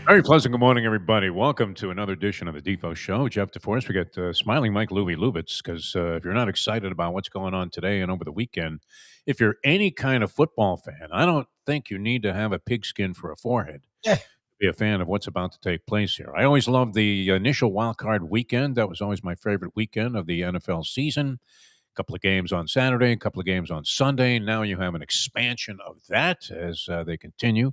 Very pleasant good morning, everybody. Welcome to another edition of the Defo Show. Jeff DeForest, we got smiling Mike Lubie Lubitz, because if you're not excited about what's going on today and over the weekend, if you're any kind of football fan, I don't think you need to have a pigskin for a forehead Yeah. to be a fan of what's about to take place here. I always loved the initial wild card weekend. That was always my favorite weekend of the NFL season. A couple of games on Saturday, a couple of games on Sunday. Now you have an expansion of that as they continue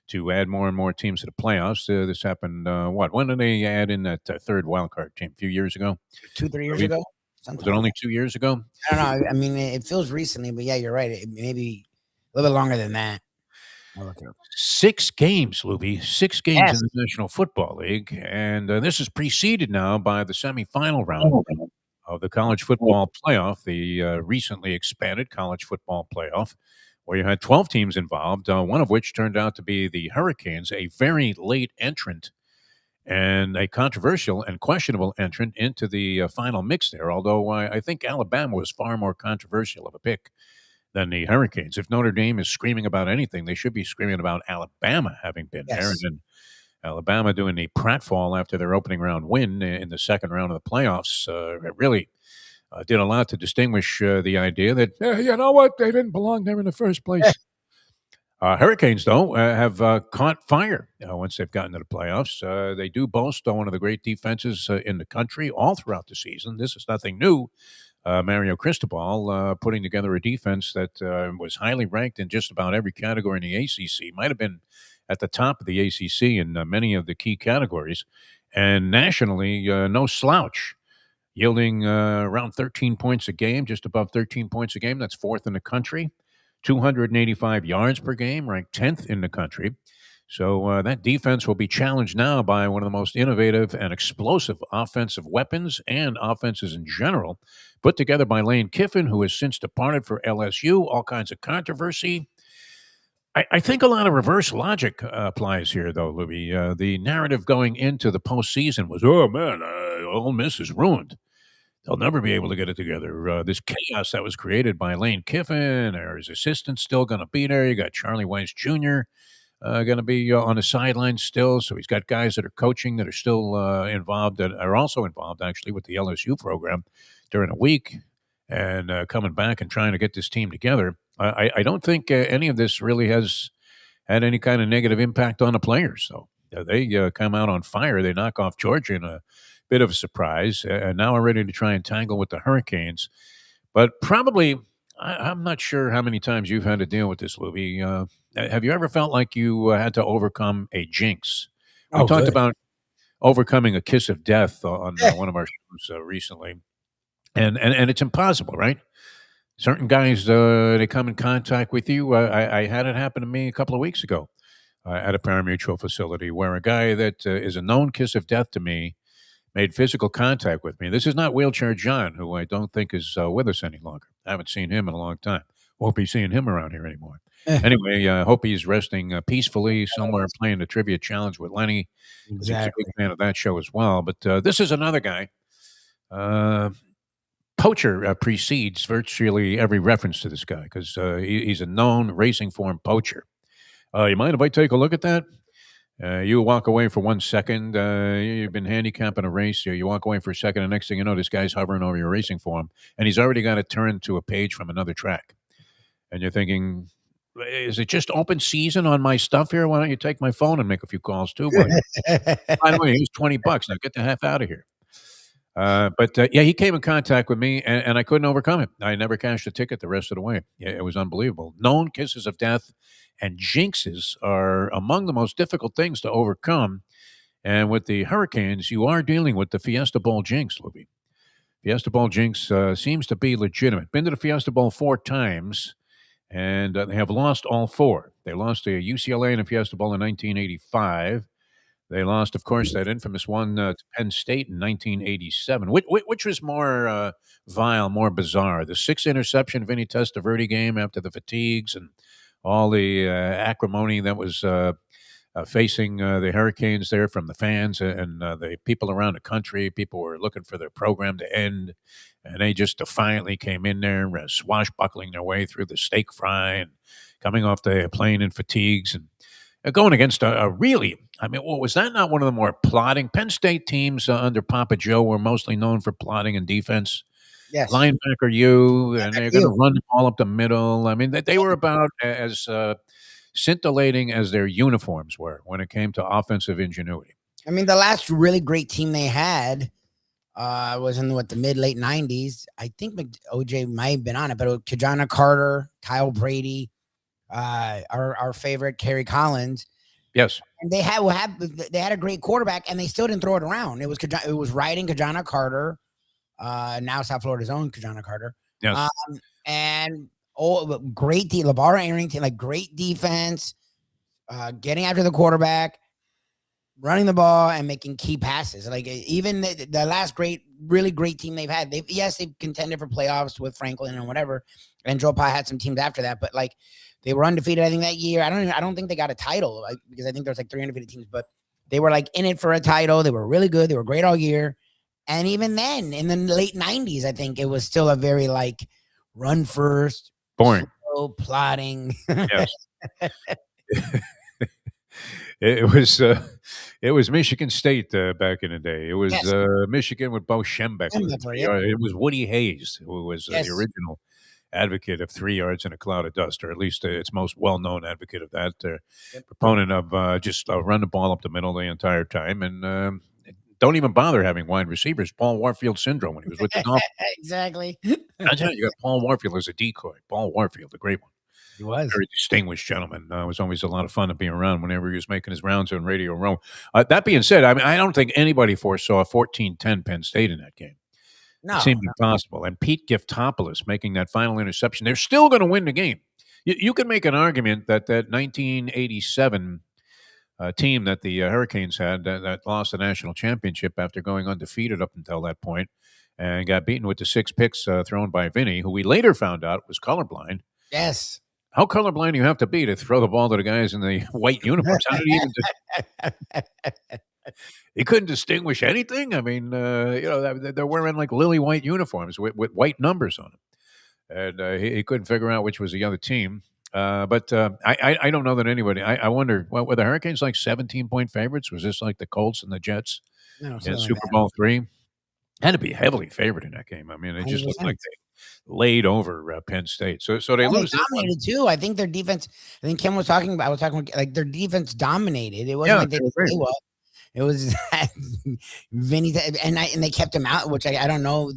to add more and more teams to the playoffs. This happened, when did they add in that third wild card team? A few years ago? 2-3 years Maybe? ago, Was something it like only that. 2 years ago? I don't know. I mean, it feels recently, but yeah, you're right. It maybe a little bit longer than that. I'll look it up. 6 games, Luby. 6 games in Yes. the National Football League. And this is preceded now by the semifinal round of the college football playoff, the recently expanded college football playoff, where you had 12 teams involved, one of which turned out to be the Hurricanes, a very late entrant and a controversial and questionable entrant into the final mix there. Although I think Alabama was far more controversial of a pick than the Hurricanes. If Notre Dame is screaming about anything, they should be screaming about Alabama having been there. And Yes. then Alabama doing the pratfall after their opening round win in the second round of the playoffs really did a lot to distinguish the idea that, you know what, they didn't belong there in the first Eh, place. Hurricanes, though, have caught fire once they've gotten to the playoffs. They do boast one of the great defenses in the country all throughout the season. This is nothing new. Mario Cristobal putting together a defense that was highly ranked in just about every category in the ACC. Might have been at the top of the ACC in many of the key categories. And nationally, no slouch, yielding around 13 points a game, just above 13 points a game. That's fourth in the country. 285 yards per game, ranked 10th in the country. So that defense will be challenged now by one of the most innovative and explosive offensive weapons and offenses in general, put together by Lane Kiffin, who has since departed for LSU. All kinds of controversy. I think a lot of reverse logic applies here, though, Louis. The narrative going into the postseason was, oh, man, Ole Miss is ruined. They'll never be able to get it together. This chaos that was created by Lane Kiffin or his assistants still going to be there. You got Charlie Weiss Jr. Going to be on the sidelines still. So he's got guys that are coaching that are still involved, that are also involved actually with the LSU program during the week and coming back and trying to get this team together. I don't think any of this really has had any kind of negative impact on the players. So they come out on fire. They knock off Georgia in a bit of a surprise, and now are ready to try and tangle with the Hurricanes. But probably, I'm not sure how many times you've had to deal with this, Louie. Have you ever felt like you had to overcome a jinx? We Oh, talked good. about overcoming a kiss of death on Eh, one of our shows recently, and it's impossible, right? Certain guys, they come in contact with you. I had it happen to me a couple of weeks ago at a parimutuel facility where a guy that is a known kiss of death to me made physical contact with me. This is not Wheelchair John, who I don't think is with us any longer. I haven't seen him in a long time. Won't be seeing him around here anymore. eh, Anyway, hope he's resting peacefully somewhere playing the trivia challenge with Lenny, because he was a big exactly. fan of that show as well. But this is another guy. Uh, Poacher precedes virtually every reference to this guy because he's a known racing form poacher. You mind if I take a look at that? You walk away for 1 second. You've been handicapping a race. You walk away for a second. The next thing you know, this guy's hovering over your racing form, and he's already got it turned to a page from another track. And you're thinking, is it just open season on my stuff here? Why don't you take my phone and make a few calls too? While you're, by the way, here's $20. Now get the heck out of here. But yeah, he came in contact with me, and I couldn't overcome it. I never cashed a ticket the rest of the way. Yeah, it was unbelievable. Known kisses of death and jinxes are among the most difficult things to overcome. And with the Hurricanes, you are dealing with the Fiesta Bowl jinx, Luby. Fiesta Bowl jinx seems to be legitimate. Been to the Fiesta Bowl 4 times, and they have lost all four. They lost to UCLA in the Fiesta Bowl in 1985. They lost, of course, that infamous one to Penn State in 1987. Which was more vile, more bizarre? The six-interception Vinny Testaverde game after the fatigues and all the acrimony that was facing the Hurricanes there from the fans and the people around the country. People were looking for their program to end, and they just defiantly came in there, swashbuckling their way through the steak fry and coming off the plane in fatigues. And Going against a really, I mean, well, was that not one of the more plotting Penn State teams under Papa Joe were mostly known for plotting and defense? Yes. Linebacker you, Yeah, and back they're to going to you. run the ball up the middle. I mean, they were about as scintillating as their uniforms were when it came to offensive ingenuity. I mean, the last really great team they had was in the mid late '90s. I think OJ might have been on it, but it was Kajana Carter, Kyle Brady, our favorite Kerry Collins, Yes, and they had a great quarterback, and they still didn't throw it around. It was riding Kajana Carter, now South Florida's own Kajana Carter, yes. um, and great LeVar Arrington, like great defense, getting after the quarterback, running the ball and making key passes. Like even the last really great team they've had, they've contended for playoffs with Franklin and whatever, and Joe Pye had some teams after that, but like they were undefeated. I think that year, I don't think they got a title because I think there's like 3 undefeated teams, but they were like in it for a title. They were really good. They were great all year, and even then, in the late '90s, I think it was still a very like run first, Boring. slow plotting. Yes. It it was Michigan State back in the day. It was Yes, Michigan with Bo Schembech. Was yep. it was Woody Hayes who was the Yes. original advocate of 3 yards in a cloud of dust, or at least its most well-known advocate of that. Yep. Proponent of just run the ball up the middle the entire time, and don't even bother having wide receivers. Paul Warfield syndrome when he was with the Dolphins. Exactly. I tell you, you got Paul Warfield as a decoy. Paul Warfield, a great one. He was. Very distinguished gentleman. It was always a lot of fun to be around whenever he was making his rounds on Radio Row. That being said, I mean, I don't think anybody foresaw 14-10 Penn State in that game. It No. seemed impossible. And Pete Giftopoulos making that final interception. They're still going to win the game. You can make an argument that 1987 team that the Hurricanes had that lost the national championship after going undefeated up until that point and got beaten with the 6 picks thrown by Vinny, who we later found out was colorblind. Yes. How colorblind do you have to be to throw the ball to the guys in the white uniforms? How did he even? He couldn't distinguish anything. I mean, they're wearing like lily white uniforms with white numbers on them, and he couldn't figure out which was the other team. But I don't know that anybody. I wonder, were the Hurricanes like 17-point favorites? Was this like the Colts and the Jets No, in something like Super that. Bowl III? Had to be heavily favored in that game. I mean, it just looked like 100%. they laid over Penn State. So they And they lose this one. dominated too. I think their defense. I think Kim was talking about. I was talking about, like their defense dominated. It wasn't Yeah, like they they were didn't great. play well. It was Vinny and they kept him out, which I don't know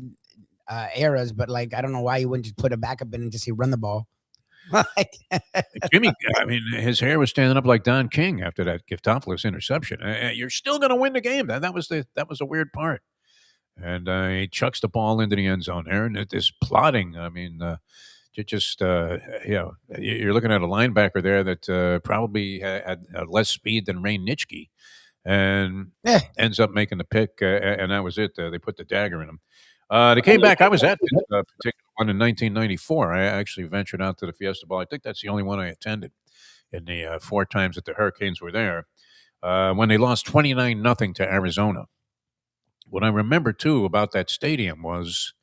eras, but like I don't know why you wouldn't just put a backup in and just say run the ball. Like, Jimmy, I mean, his hair was standing up like Don King after that Giftopoulos interception. You're still going to win the game. That was the weird part. And he chucks the ball into the end zone there, and this plotting. I mean, you're looking at a linebacker there that probably had less speed than Ray Nitschke, and yeah. ends up making the pick, and that was it. They put the dagger in him. They came back. I was at this particular one in 1994. I actually ventured out to the Fiesta Bowl. I think that's the only one I attended in the 4 times that the Hurricanes were there. When they lost 29-0 to Arizona. What I remember too about that stadium was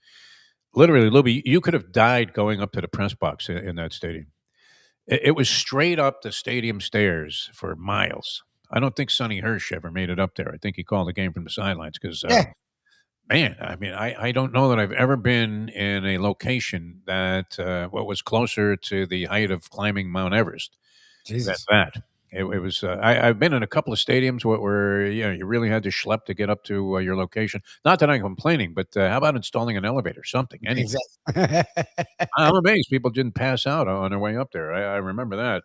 literally, Lubie, you could have died going up to the press box in that stadium. It was straight up the stadium stairs for miles. I don't think Sonny Hirsch ever made it up there. I think he called the game from the sidelines because Yeah. man, I mean, I don't know that I've ever been in a location that what was closer to the height of climbing Mount Everest than Jesus. that. It was. I've been in a couple of stadiums where you really had to schlep to get up to your location. Not that I'm complaining, but how about installing an elevator, something, anything? Exactly. I'm amazed people didn't pass out on their way up there. I remember that,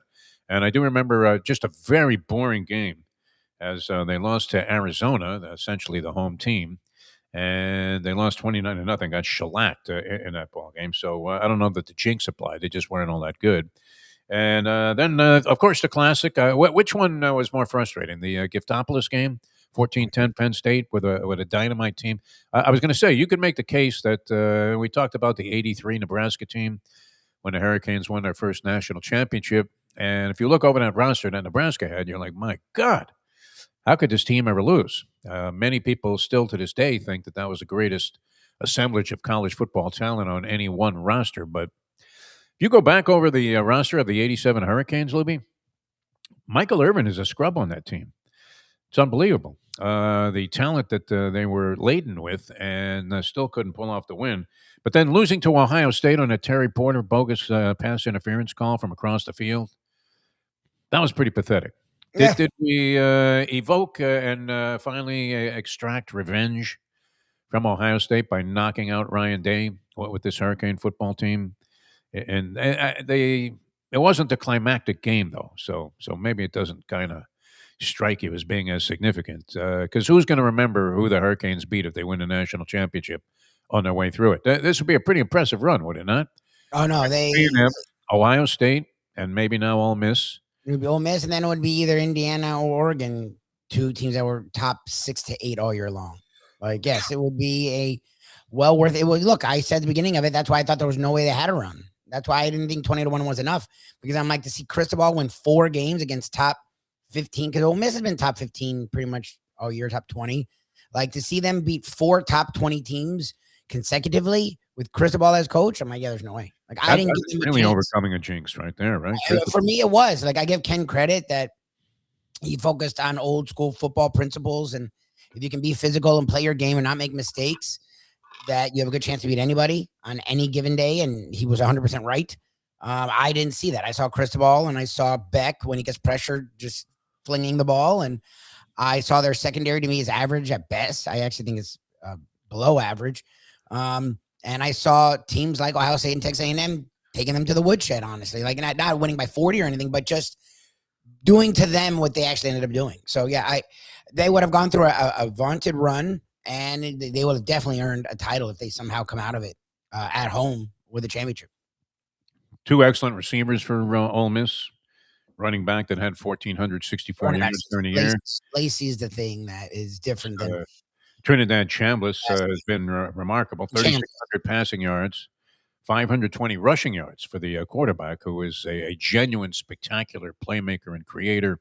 and I do remember just a very boring game as they lost to Arizona, essentially the home team, and they lost 29-0. Got shellacked in that ball game. So I don't know that the jinx applied. They just weren't all that good. And then, of course, the classic. Which one was more frustrating? The Giftopoulos game, 14-10 Penn State with a dynamite team. I was going to say, you could make the case that we talked about the 83 Nebraska team when the Hurricanes won their first national championship. And if you look over that roster that Nebraska had, you're like, my God, how could this team ever lose? Many people still to this day think that was the greatest assemblage of college football talent on any one roster. But if you go back over the roster of the 87 Hurricanes, Libby, Michael Irvin is a scrub on that team. It's unbelievable. The talent that they were laden with and still couldn't pull off the win. But then losing to Ohio State on a Terry Porter bogus pass interference call from across the field, that was pretty pathetic. Yeah. Did we evoke and finally extract revenge from Ohio State by knocking out Ryan Day with this Hurricane football team? And it wasn't a climactic game though, so maybe it doesn't kind of strike you as being as significant because who's going to remember who the Hurricanes beat if they win the national championship on their way through it? This would be a pretty impressive run, would it not? Oh no, A&M, Ohio State, and maybe now Ole Miss. It would be Ole Miss, and then it would be either Indiana or Oregon, two teams that were top 6 to 8 all year long. Like, yes, it would be a well worth it. Look, I said at the beginning of it, that's why I thought there was no way they had a run. That's why I didn't think 20-1 was enough, because I'm like, to see Cristobal win 4 games against top 15, because Ole Miss has been top 15 pretty much all year, top 20. Like, to see them beat 4 top 20 teams consecutively with Cristobal as coach, I'm like, yeah, there's no way. Like, I didn't give them really overcoming a jinx right there, right? For me, it was. Like, I give Ken credit that he focused on old school football principles, and if you can be physical and play your game and not make mistakes, that you have a good chance to beat anybody on any given day, and he was 100% right. I didn't see that. I saw Cristobal and I saw Beck when he gets pressured, just flinging the ball, and I saw their secondary to me is average at best. I actually think it's below average. And I saw teams like Ohio State and Texas A&M taking them to the woodshed, honestly. Like, not winning by 40 or anything, but just doing to them what they actually ended up doing. So, yeah, they would have gone through a vaunted run, and they would have definitely earned a title if they somehow come out of it at home with a championship. 2 excellent receivers for Ole Miss. Running back that had 1,464 yards during the year. Lacey is the thing that is different than Trinidad Chambliss has been remarkable. 3,600 passing yards, 520 rushing yards for the quarterback, who is a genuine, spectacular playmaker and creator.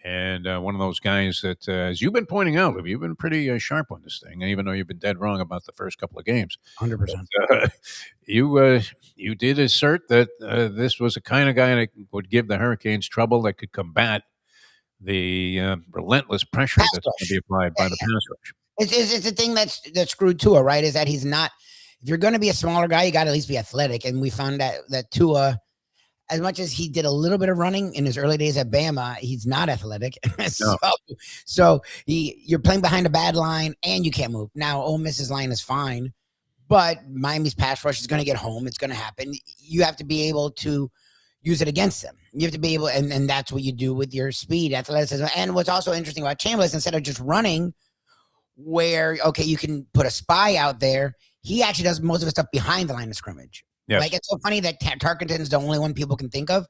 And one of those guys that, as you've been pointing out, Lubie, you've been pretty sharp on this thing, even though you've been dead wrong about the first couple of games. 100%. You did assert that this was the kind of guy that would give the Hurricanes trouble, that could combat the relentless pressure that's going to be applied by the pass rush. It's a thing that's screwed Tua, right? Is that he's not. If you're going to be a smaller guy, you got to at least be athletic. And we found that Tua, as much as he did a little bit of running in his early days at Bama, he's not athletic. So you're playing behind a bad line and you can't move. Now, Ole Miss's line is fine, but Miami's pass rush is going to get home. It's going to happen. You have to be able to use it against them. You have to be able, and that's what you do with your speed, athleticism. And what's also interesting about Chambliss, instead of just running, where, okay, you can put a spy out there, he actually does most of his stuff behind the line of scrimmage. Yes. Like, it's so funny that Tarkenton's the only one people can think of,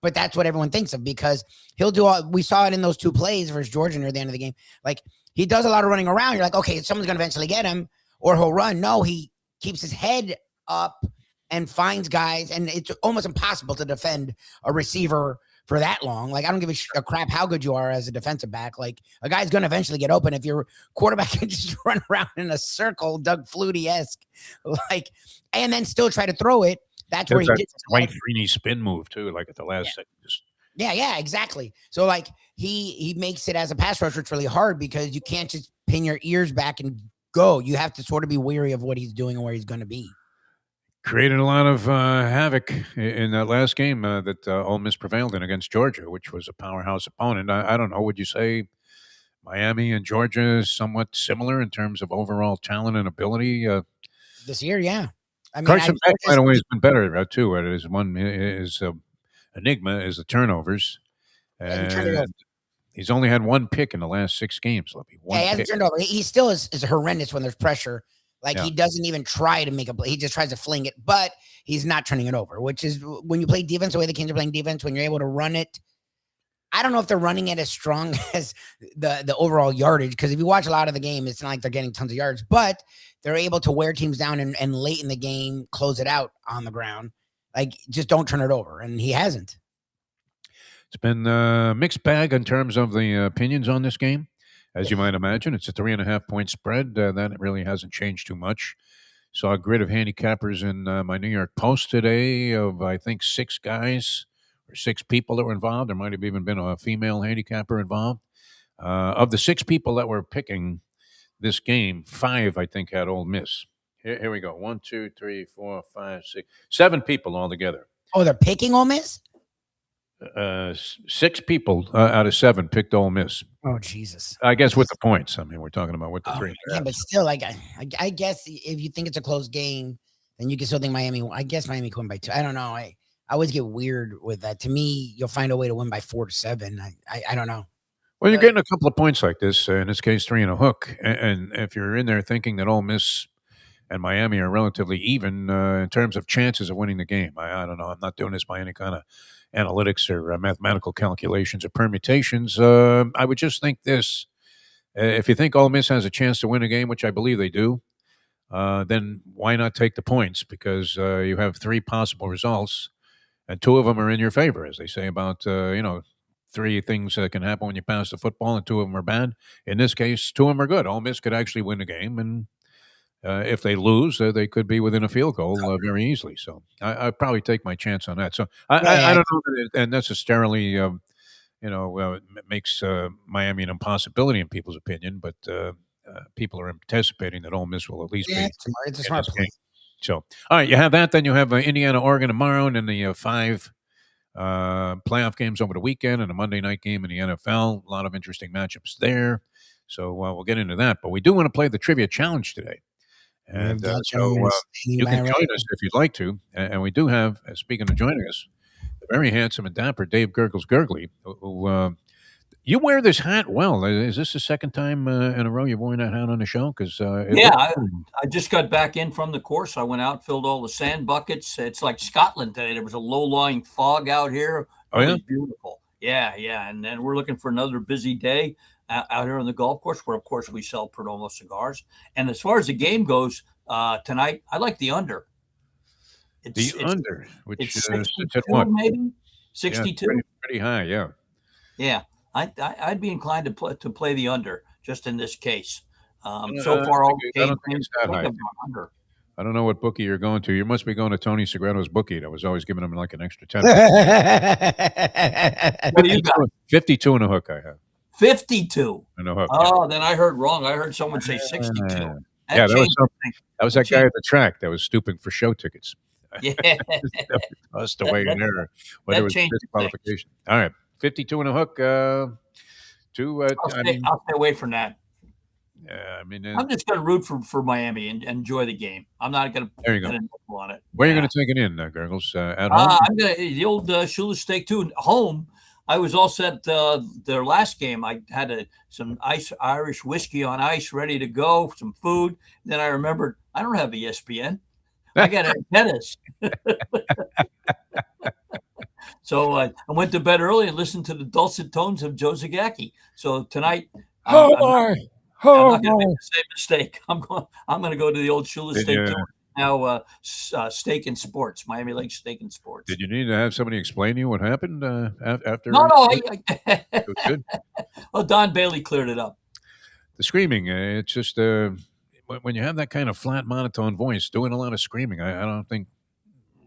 but that's what everyone thinks of, because he'll do all. We saw it in those 2 plays versus Georgia near the end of the game. Like, he does a lot of running around. You're like, okay, someone's going to eventually get him, or he'll run. No, he keeps his head up and finds guys, and it's almost impossible to defend a receiver for that long. Like, I don't give a crap how good you are as a defensive back. Like, a guy's going to eventually get open if your quarterback can just run around in a circle, Doug Flutie-esque, like, and then still try to throw it. That's where he did White Freeney spin move too, like at the last second. Yeah, exactly. So, like, he makes it as a pass rusher, it's really hard, because you can't just pin your ears back and go. You have to sort of be wary of what he's doing and where he's going to be. Created a lot of havoc in that last game that Ole Miss prevailed in against Georgia, which was a powerhouse opponent. I don't know. Would you say Miami and Georgia is somewhat similar in terms of overall talent and ability? This year, yeah. I mean, Carson Beck, by the way, has been better too. It is one is enigma is the turnovers, and he's only had 1 pick in the last 6 games. He hasn't turned over. He still is horrendous when there's pressure. Like, he doesn't even try to make a play. He just tries to fling it, but he's not turning it over, which is when you play defense, the way the Kings are playing defense, when you're able to run it. I don't know if they're running it as strong as the overall yardage, because if you watch a lot of the game, it's not like they're getting tons of yards, but they're able to wear teams down and late in the game close it out on the ground. Like, just don't turn it over, and he hasn't. It's been a mixed bag in terms of the opinions on this game. As you might imagine, it's a 3.5-point spread. That really hasn't changed too much. Saw a grid of handicappers in my New York Post today of, I think, 6 guys or 6 people that were involved. There might have even been a female handicapper involved. Of the 6 people that were picking this game, 5 I think had Ole Miss. Here we go. 1, 2, 3, 4, 5, 6, 7 people altogether. Oh, they're picking Ole Miss? 6 people out of 7 picked Ole Miss. Oh, Jesus. I guess with the points. I mean, we're talking about with the 3. Yeah, but still, like, I guess if you think it's a close game, then you can still think Miami. I guess Miami could win by 2. I don't know. I always get weird with that. To me, you'll find a way to win by 4 to 7. I don't know. Well, you're getting a couple of points like this. In this case, 3 and a hook. And if you're in there thinking that Ole Miss and Miami are relatively even in terms of chances of winning the game, I don't know. I'm not doing this by any kind of analytics or mathematical calculations or permutations. I would just think this. If you think Ole Miss has a chance to win a game, which I believe they do, then why not take the points? Because you have 3 possible results, and 2 of them are in your favor, as they say about, 3 things that can happen when you pass the football, and 2 of them are bad. In this case, 2 of them are good. Ole Miss could actually win the game, and if they lose, they could be within a field goal very easily. So I'd probably take my chance on that. So I don't know that it necessarily makes Miami an impossibility in people's opinion, but people are anticipating that Ole Miss will at least be. It's a smart play. So, all right, you have that. Then you have Indiana, Oregon tomorrow, and then the 5 playoff games over the weekend, and a Monday night game in the NFL. A lot of interesting matchups there. So we'll get into that. But we do want to play the Trivia Challenge today. And so you can join us if you'd like to. And we do have, speaking of joining us, the very handsome and dapper Dave Gurggles Gergely, who you wear this hat well. Is this the second time in a row you've worn that hat on the show? Because I just got back in from the course. I went out, filled all the sand buckets. It's like Scotland today. There was a low-lying fog out here. Oh, yeah? It was beautiful. Yeah. And then we're looking for another busy day out here on the golf course, where, of course, we sell Perdomo cigars. And as far as the game goes tonight, I like the under. It's under, which it's is 62, what? Maybe 62. Yeah, pretty high, yeah. Yeah, I'd be inclined to play the under just in this case. So far, all I don't think it's that high. Under. I don't know what bookie you're going to. You must be going to Tony Segretto's bookie. That was always giving him like an extra 10. What do you got? 52 and a hook I have. 52. And a hook. Oh, then I heard wrong. I heard someone say 62. That was that guy at the track that was stooping for show tickets. Yeah. That's the way in there. Whether it was disqualification. All right. 52 and a hook. I'll stay away from that. Yeah, I mean, I'm just going to root for Miami and enjoy the game. I'm not going to there you go. On it. Where are you going to take it in, Gurggles? At home? I'm going to the old Shula Steak too. Home. I was all set. Their last game, I had some Irish whiskey on ice ready to go, some food. Then I remembered I don't have ESPN. I got antennas. So I went to bed early and listened to the dulcet tones of Joe Zagacki. So tonight, I'm not going to make the same mistake. I'm going to go to the old Shula Steak now. Steak and Sports, Miami Lake Steak and Sports. Did you need to have somebody explain to you what happened after? No. It was good. Well, Don Bailey cleared it up. The screaming, it's just when you have that kind of flat, monotone voice, doing a lot of screaming, I don't think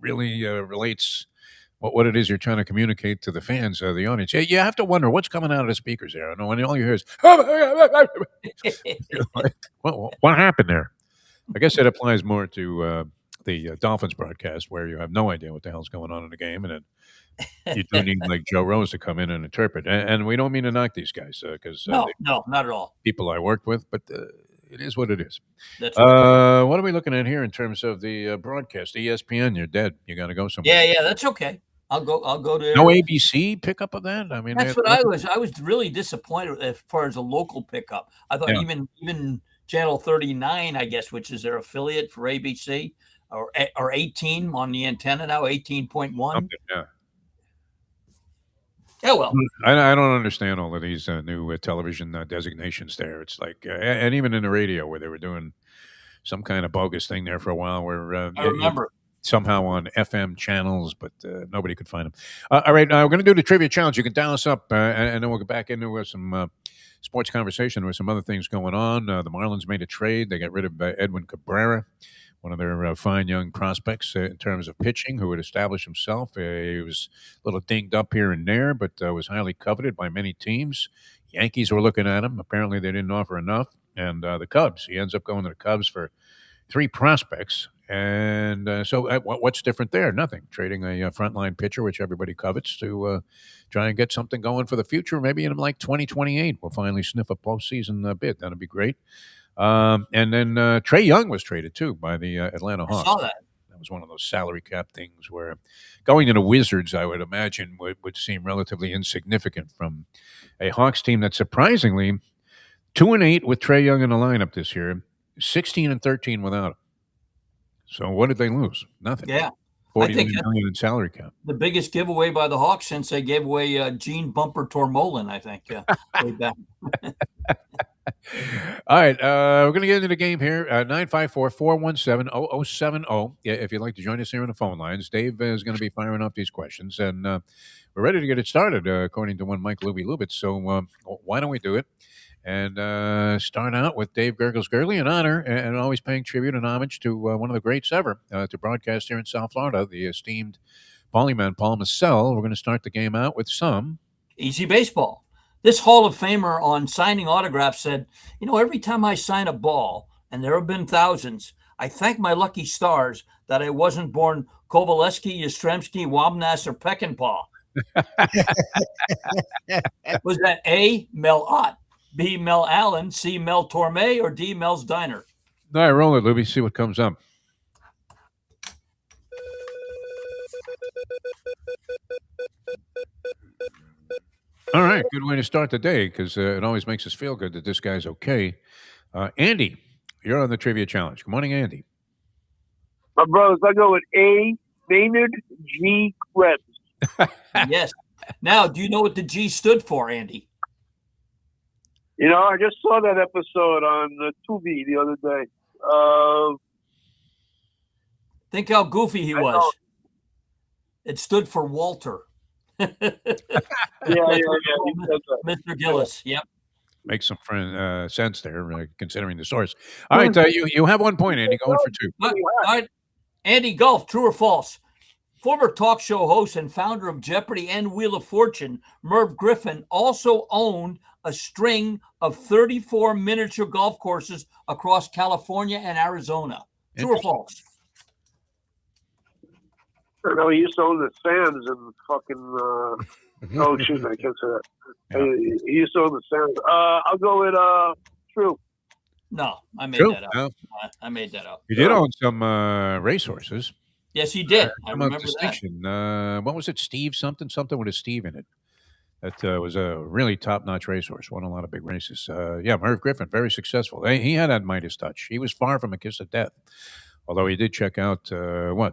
really relates what it is you're trying to communicate to the fans, the audience. You have to wonder what's coming out of the speakers there. I know when all you hear is, like, what happened there? I guess it applies more to the Dolphins broadcast, where you have no idea what the hell's going on in the game, and then you do need like Joe Rose to come in and interpret. And we don't mean to knock these guys because no, not at all. People I worked with, but it is what it is. That's what are we looking at here in terms of the broadcast? ESPN, you're dead. You got to go somewhere. Yeah, that's okay. I'll go to no ABC pickup of that. I mean, that's what I was really disappointed as far as a local pickup. I thought even Channel 39, I guess, which is their affiliate for ABC, or 18 on the antenna now, 18.1. Yeah. Yeah, well, I don't understand all of these new television designations there. It's like, and even in the radio where they were doing some kind of bogus thing there for a while, where I remember. Somehow on FM channels, but nobody could find them. All right, we're going to do the trivia challenge. You can dial us up, and then we'll get back into some sports conversation with some other things going on. The Marlins made a trade. They got rid of Edwin Cabrera, one of their fine young prospects in terms of pitching, who had established himself. He was a little dinged up here and there, but was highly coveted by many teams. Yankees were looking at him. Apparently, they didn't offer enough. And the Cubs. He ends up going to the Cubs for 3 prospects. And what's different there? Nothing. Trading a frontline pitcher, which everybody covets, to try and get something going for the future. Maybe in like 2028, we'll finally sniff a postseason bid. That'd be great. And then Trey Young was traded, too, by the Atlanta Hawks. I saw that. That was one of those salary cap things where going to the Wizards, I would imagine, would seem relatively insignificant from a Hawks team that surprisingly 2-8 with Trey Young in the lineup this year, 16-13 without him. So what did they lose? Nothing. Yeah. $40 million in salary cap. The biggest giveaway by the Hawks since they gave away Gene Bumper Tormolin, I think, way back. All right, we're going to get into the game here. 954-417-0070. If you'd like to join us here on the phone lines, Dave is going to be firing up these questions, and we're ready to get it started, according to one Mike Lubie. So why don't we do it? And start out with Dave Gurggles Gergely, an honor, and always paying tribute and homage to one of the greats ever to broadcast here in South Florida, the esteemed Polyman Paul Massell. We're going to start the game out with some easy baseball. This Hall of Famer on signing autographs said, every time I sign a ball, and there have been thousands, I thank my lucky stars that I wasn't born Kovaleski, Yastrzemski, Wamnas, or Peckinpah. Was that A, Mel Ott, B, Mel Allen, C, Mel Torme, or D, Mel's Diner? All right, roll it, Lubie. See what comes up. All right, good way to start the day, because it always makes us feel good that this guy's okay. Andy, you're on the trivia challenge. Good morning, Andy. My brothers, I go with A, Maynard G. Krebs. Yes. Now, do you know what the G stood for, Andy? I just saw that episode on Tubi the other day. Think how goofy he was. It stood for Walter. Yeah. Mr. Gillis. Yep. Makes some sense there, considering the source. All right, you have 1 point, Andy. Going for 2. All right, Andy Golf, true or false? Former talk show host and founder of Jeopardy and Wheel of Fortune, Merv Griffin, also owned a string of 34 miniature golf courses across California and Arizona. True or false? I know he used to own the Sands and fucking. Oh, shoot, I can't say that. Yeah. He used to own the Sands. I'll go with true. No, I made True. that up. No. I made that up. He did own some racehorses. Yes, he did. I remember distinction. What was it? Steve something with a Steve in it. That was a really top-notch racehorse. Won a lot of big races. Merv Griffin, very successful. He had that Midas touch. He was far from a kiss of death, although he did check out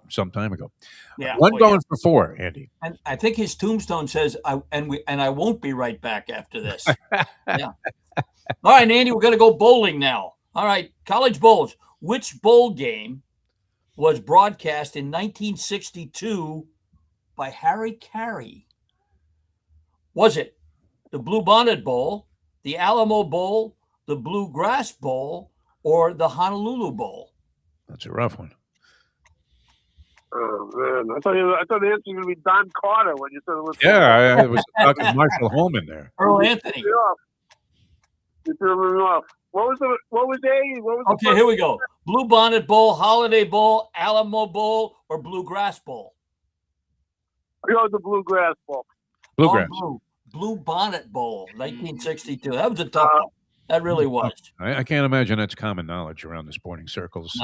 some time ago. Yeah, going for 4, Andy. And I think his tombstone says, I won't be right back after this." Yeah. All right, Andy, we're going to go bowling now. All right, college bowls. Which bowl game was broadcast in 1962 by Harry Carey? Was it the Bluebonnet Bowl, the Alamo Bowl, the Bluegrass Bowl, or the Honolulu Bowl? That's a rough one. Oh man, I thought the answer was going to be Don Carter when you said it was. Yeah, it was talking Marshall Holman there. Earl Anthony. You threw me off. What was A? Okay, here we go. Bluebonnet Bowl, Holiday Bowl, Alamo Bowl, or Bluegrass Bowl? I go with the Bluegrass Bowl. Bluegrass. Bluebonnet Bowl, 1962. That was a tough one. That really was. I can't imagine that's common knowledge around the sporting circles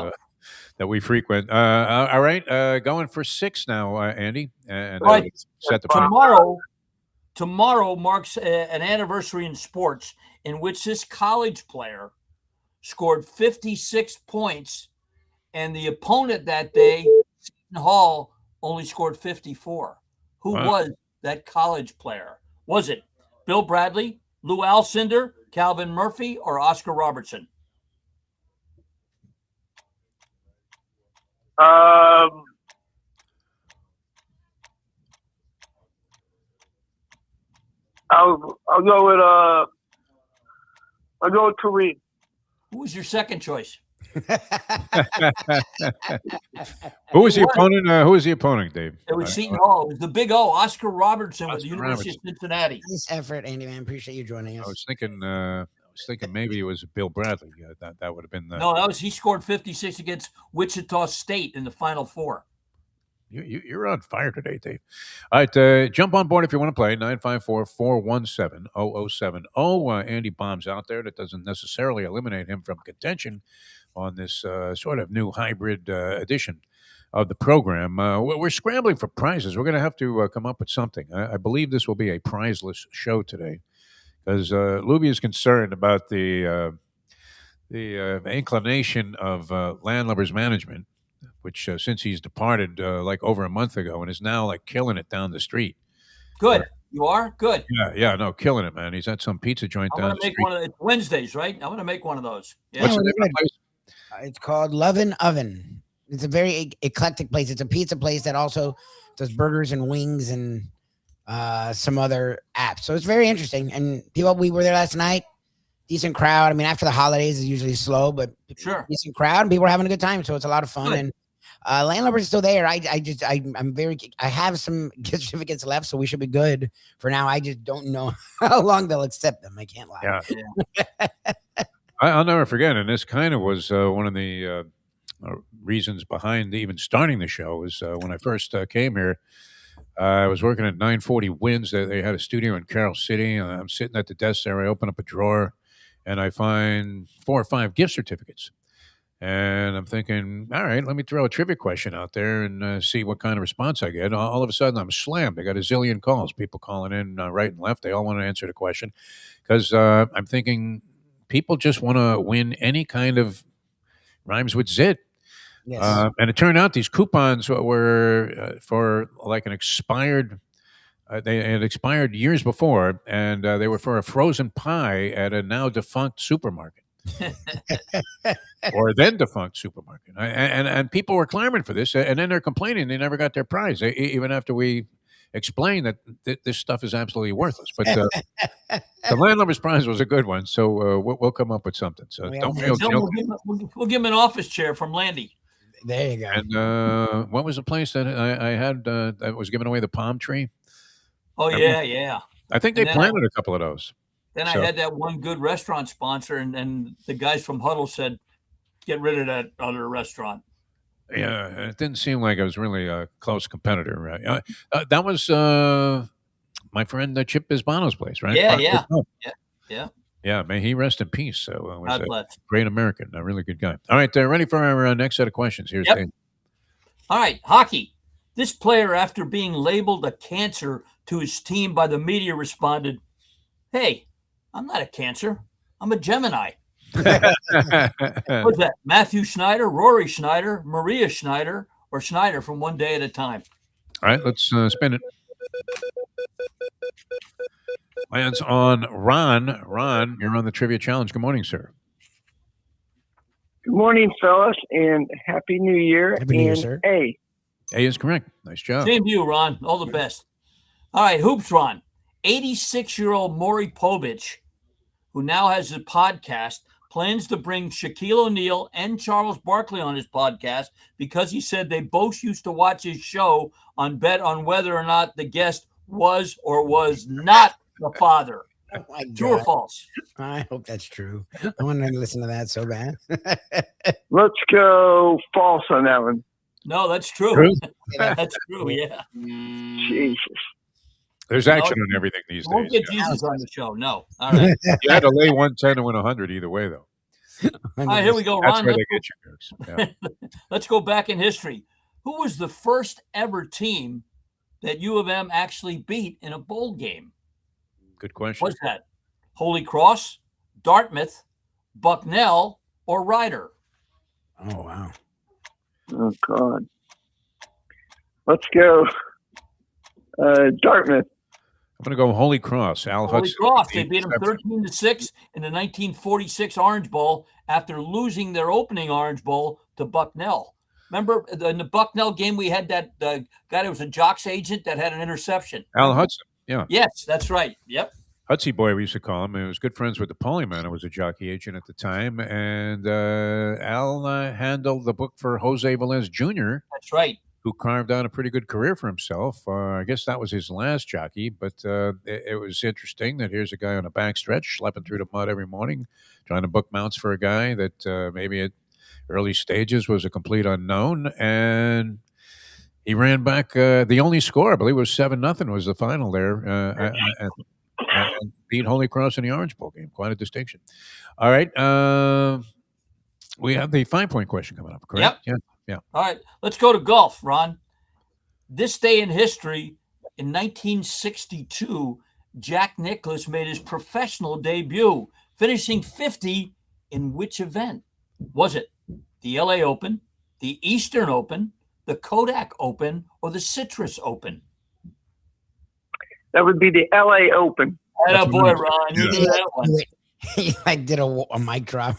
that we frequent. All right, going for 6 now, Andy. And, right. Set the Tomorrow marks an anniversary in sports in which this college player scored 56 points, and the opponent that day, Seton Hall, only scored 54. Who was that college player? Was it Bill Bradley, Lou Alcindor, Calvin Murphy, or Oscar Robertson? I'll go with Kareem. Who was your second choice? Who was the opponent? Who was the opponent, Dave? It was Seton Hall. It was the Big O, Oscar Robertson with the Oscar University of Cincinnati. Nice effort, Andy, man. Appreciate you joining us. I was thinking maybe it was Bill Bradley. That would have been the. No, he scored 56 against Wichita State in the Final Four. You're on fire today, Dave. All right, jump on board if you want to play. 954-417-0070. Andy Baum's out there. That doesn't necessarily eliminate him from contention on this sort of new hybrid edition of the program. We're scrambling for prizes. We're going to have to come up with something. I believe this will be a prizeless show today because Lubie is concerned about the inclination of Landlubbers management, which since he's departed like over a month ago and is now like killing it down the street. Good. You are? Good. Yeah, no, killing it, man. He's at some pizza joint down the street. It's Wednesdays, right? I'm going to make one of those. Yeah. What's the name of the place? It's called Lovin' Oven. It's a very eclectic place. It's a pizza place that also does burgers and wings and some other apps. So it's very interesting. And we were there last night. Decent crowd. I mean, after the holidays, it's usually slow, but sure, decent crowd. And people are having a good time, so it's a lot of fun. Good. And Landlubbers is still there. I have some gift certificates left, so we should be good for now. I just don't know how long they'll accept them. I can't lie. Yeah. I'll never forget, and this kind of was one of the reasons behind even starting the show is when I first came here. I was working at 940 Winds. They had a studio in Carroll City. And I'm sitting at the desk there. I open up a drawer, and I find 4 or 5 gift certificates. And I'm thinking, all right, let me throw a trivia question out there and see what kind of response I get. All of a sudden, I'm slammed. I got a zillion calls, people calling in right and left. They all want to answer the question because I'm thinking people just want to win any kind of rhymes with zit. Yes. And it turned out these coupons were for like an expired. They had expired years before, and they were for a frozen pie at a now defunct supermarket. Or then defunct supermarket. And people were clamoring for this, and then they're complaining they never got their prize, even after we explained that this stuff is absolutely worthless. But the Landlubbers prize was a good one, so we'll come up with something. So don't feel guilty. We'll give him an office chair from Landy. There you go. And what was the place that I had that was giving away the palm tree? Oh, yeah. I think they planted a couple of those. Then I had that one good restaurant sponsor, and the guys from Huddle said, get rid of that other restaurant. Yeah, it didn't seem like I was really a close competitor. Right? That was my friend Chip Bisbano's place, right? Yeah. Yeah, may he rest in peace. So was God bless. Great American, a really good guy. All right, ready for our next set of questions. Here's Dave. All right, hockey. This player, after being labeled a cancer to his team by the media, responded, "Hey, I'm not a cancer. I'm a Gemini." What's that? Matthew Schneider, Rory Schneider, Maria Schneider, or Schneider from One Day at a Time? All right, let's spin it. Lands on Ron. Ron, you're on the Trivia Challenge. Good morning, sir. Good morning, fellas, and Happy New Year. Happy New Year, sir. A is correct. Nice job. Same to you, Ron. All the best. All right, Hoops, Ron. 86-year-old Maury Povich, who now has a podcast, plans to bring Shaquille O'Neal and Charles Barkley on his podcast because he said they both used to watch his show on bet on whether or not the guest was or was not the father. Oh my God. True or false? I hope that's true. I want to listen to that so bad. Let's go false on that one. No, that's true. That's true, yeah. Jesus. There's action on everything these Won't days. get Jesus on the show. No. All right. You had to lay 110 to win 100 either way, though. All right, here we go, That's Ron. where they get you, folks. Yeah. Let's go back in history. Who was the first ever team that U of M actually beat in a bowl game? Good question. What's that? Holy Cross, Dartmouth, Bucknell, or Ryder? Oh, wow. Oh, God. Let's go Dartmouth. I'm going to go Holy Cross. Al Holy Hudson. Cross. They beat them 13-6 in the 1946 Orange Bowl after losing their opening Orange Bowl to Bucknell. Remember in the Bucknell game, we had that guy that was a Jocks agent that had an interception. Al Hudson. Yeah. Yes, that's right. Yep. Hutsy Boy, we used to call him. He was good friends with the Polyman, who was a jockey agent at the time. And Al handled the book for Jose Velez Jr., That's right. who carved out a pretty good career for himself. I guess that was his last jockey, but it was interesting that here's a guy on a backstretch, schlepping through the mud every morning, trying to book mounts for a guy that maybe at early stages was a complete unknown. And he ran back. The only score, I believe, was 7-0 was the final there. And beat Holy Cross in the Orange Bowl game. Quite a distinction. All right. We have the 5-point question coming up, correct? Yep. Yeah. All right. Let's go to golf, Ron. This day in history, in 1962, Jack Nicklaus made his professional debut, finishing 50 in which event? Was it the LA Open, the Eastern Open, the Kodak Open, or the Citrus Open? That would be the LA Open. Oh, boy, Ron. You knew that one. I did a mic drop.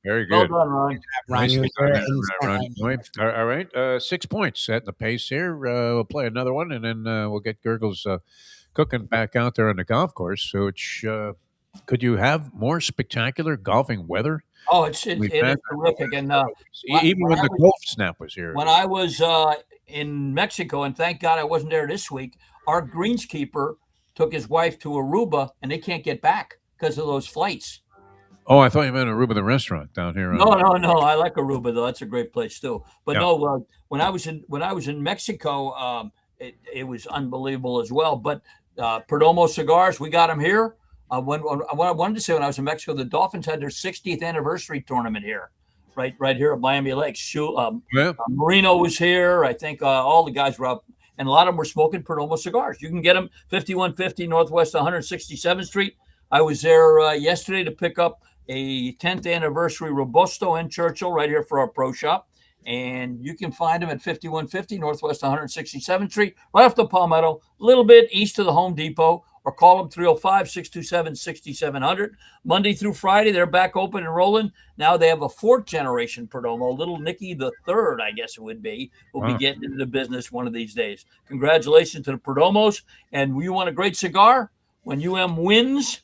Very good. Well done, Ron. Ron, you were All right. 6 points setting the pace here. We'll play another one, and then we'll get Gurggles cooking back out there on the golf course. So, could you have more spectacular golfing weather? Oh, it is terrific. And even when the cold snap was here. When I was in Mexico, and thank God I wasn't there this week, our greenskeeper took his wife to Aruba, and they can't get back because of those flights. Oh, I thought you meant Aruba, the restaurant down here. No. I like Aruba though; that's a great place too. But no, when I was in Mexico, it was unbelievable as well. But Perdomo cigars, we got them here. What I wanted to say when I was in Mexico, the Dolphins had their 60th anniversary tournament here, right here at Miami Lakes. Marino was here. I think all the guys were up, and a lot of them were smoking Perdomo cigars. You can get them 5150 Northwest 167th Street. I was there yesterday to pick up a 10th anniversary Robusto and Churchill right here for our pro shop. And you can find them at 5150 Northwest 167th Street, right off the Palmetto, a little bit east of the Home Depot, or call them 305-627-6700. Monday through Friday, they're back open and rolling. Now they have a 4th generation Perdomo, little Nicky the third, I guess it would be, will be getting into the business one of these days. Congratulations to the Perdomos. And you want a great cigar? When UM wins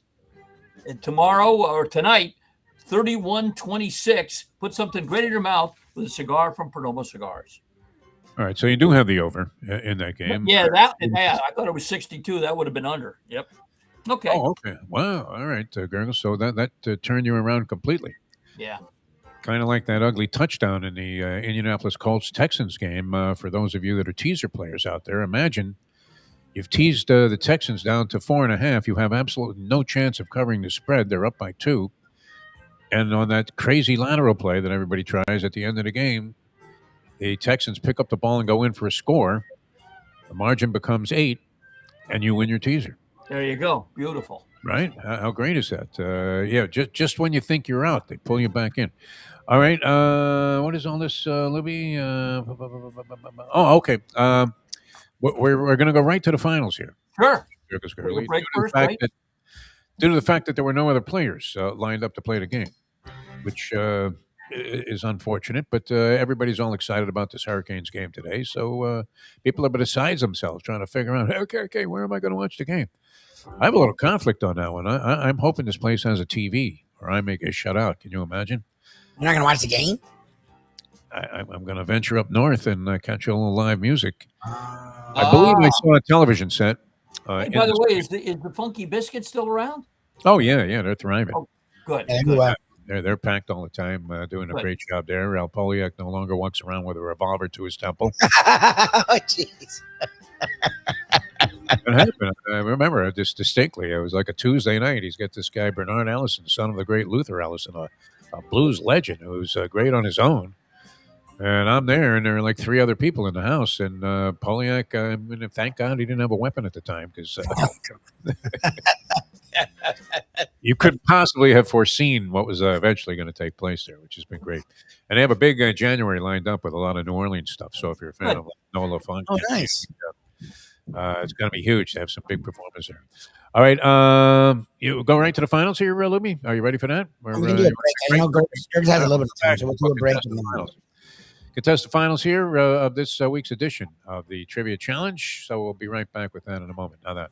tomorrow or tonight, 31-26, put something great in your mouth with a cigar from Perdomo Cigars. All right, so you do have the over in that game. Yeah, I thought it was 62. That would have been under. Yep. Okay. Oh, okay. Wow. All right, Gurggles. So that turned you around completely. Yeah. Kind of like that ugly touchdown in the Indianapolis Colts-Texans game. For those of you that are teaser players out there, imagine you've teased the Texans down to 4.5. You have absolutely no chance of covering the spread. They're up by 2. And on that crazy lateral play that everybody tries at the end of the game, the Texans pick up the ball and go in for a score. The margin becomes 8, and you win your teaser. There you go. Beautiful. Right? How great is that? Just when you think you're out, they pull you back in. All right. What is all this, Lubie? Okay. We're going to go right to the finals here. Sure. Due to the fact that there were no other players lined up to play the game, which is unfortunate, but everybody's all excited about this Hurricanes game today. So people are beside themselves trying to figure out, okay, where am I going to watch the game? I have a little conflict on that one. I'm hoping this place has a TV or I may get shut out. Can you imagine? You're not going to watch the game? I'm going to venture up north and catch a little live music. I believe I saw a television set. By the way, is the Funky Biscuit still around? Oh, yeah, they're thriving. Oh, good. They're packed all the time, doing a great job there. Al Poliak no longer walks around with a revolver to his temple. Oh, jeez. It happened. I remember this distinctly. It was like a Tuesday night. He's got this guy, Bernard Allison, son of the great Luther Allison, a blues legend who's great on his own. And I'm there, and there are like 3 other people in the house. And Poliak, thank God he didn't have a weapon at the time, because you couldn't possibly have foreseen what was eventually going to take place there, which has been great. And they have a big January lined up with a lot of New Orleans stuff. So if you're a fan of Noah LaFontaine, nice. It's going to be huge to have some big performers there. All right, you go right to the finals here, Lubie. Are you ready for that? We're going to do a break. I know Gurggles has a little bit of time, so we'll do a break. contest the finals here of this week's edition of the Trivia Challenge. So we'll be right back with that in a moment. Now that.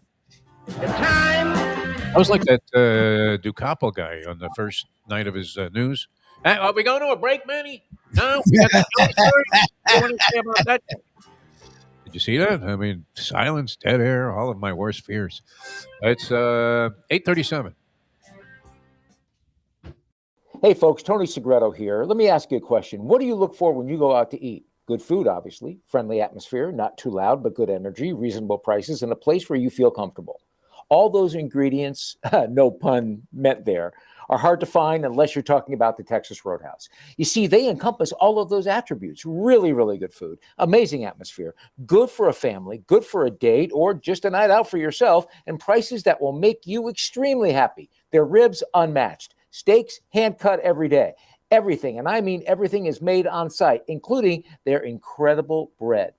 I was like that Ducapo guy on the first night of his news. Hey, are we going to a break, Manny? No, we got the news story. What do you say about that? Did you see that? I mean, silence, dead air, all of my worst fears. It's 8:37. Hey, folks, Tony Segreto here. Let me ask you a question. What do you look for when you go out to eat? Good food, obviously, friendly atmosphere, not too loud, but good energy, reasonable prices, and a place where you feel comfortable. All those ingredients, no pun meant there, are hard to find unless you're talking about the Texas Roadhouse. You see, they encompass all of those attributes. Really, really good food, amazing atmosphere, good for a family, good for a date, or just a night out for yourself, and prices that will make you extremely happy. Their ribs, unmatched. Steaks, hand cut every day. Everything, and I mean everything, is made on site, including their incredible bread.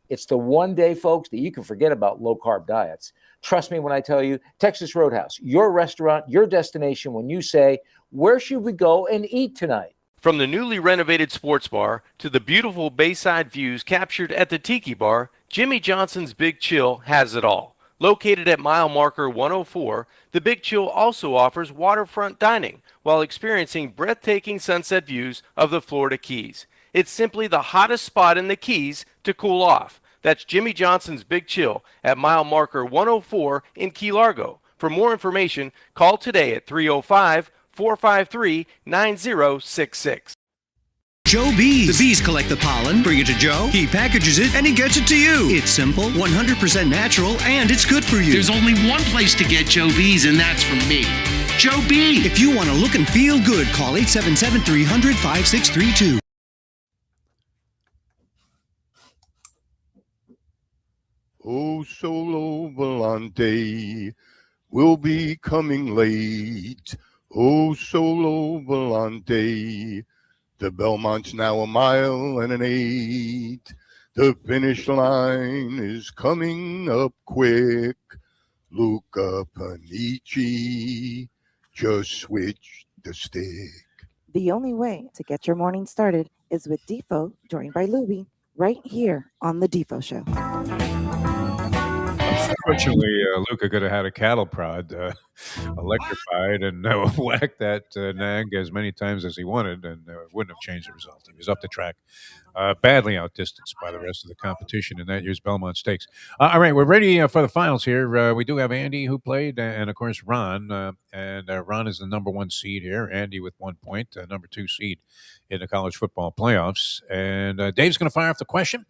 It's the one day, folks, that you can forget about low-carb diets. Trust me when I tell you, Texas Roadhouse, your restaurant, your destination when you say, where should we go and eat tonight? From the newly renovated sports bar to the beautiful bayside views captured at the Tiki Bar, Jimmy Johnson's Big Chill has it all. Located at mile marker 104, the Big Chill also offers waterfront dining while experiencing breathtaking sunset views of the Florida Keys. It's simply the hottest spot in the Keys to cool off. That's Jimmy Johnson's Big Chill at mile marker 104 in Key Largo. For more information, call today at 305-453-9066. Joe Bees. The bees collect the pollen, bring it to Joe, he packages it, and he gets it to you. It's simple, 100% natural, and it's good for you. There's only one place to get Joe Bees, and that's from me. Joe B. If you want to look and feel good, call 877-300-5632. Oh, Solo Volante will be coming late. Oh, Solo Volante. The Belmont's now 1 mile and an 8. The finish line is coming up quick. Luca Panici just switched the stick. The only way to get your morning started is with Defo, joined by Lubie, right here on the Defo Show. Unfortunately, Luca could have had a cattle prod electrified and whacked that nag as many times as he wanted, and wouldn't have changed the result. He was up the track, badly outdistanced by the rest of the competition in that year's Belmont Stakes. All right, we're ready for the finals here. We do have Andy, who played, and of course Ron. And Ron is the number 1 seed here. Andy with 1 point, number 2 seed in the college football playoffs. And Dave's going to fire off the question.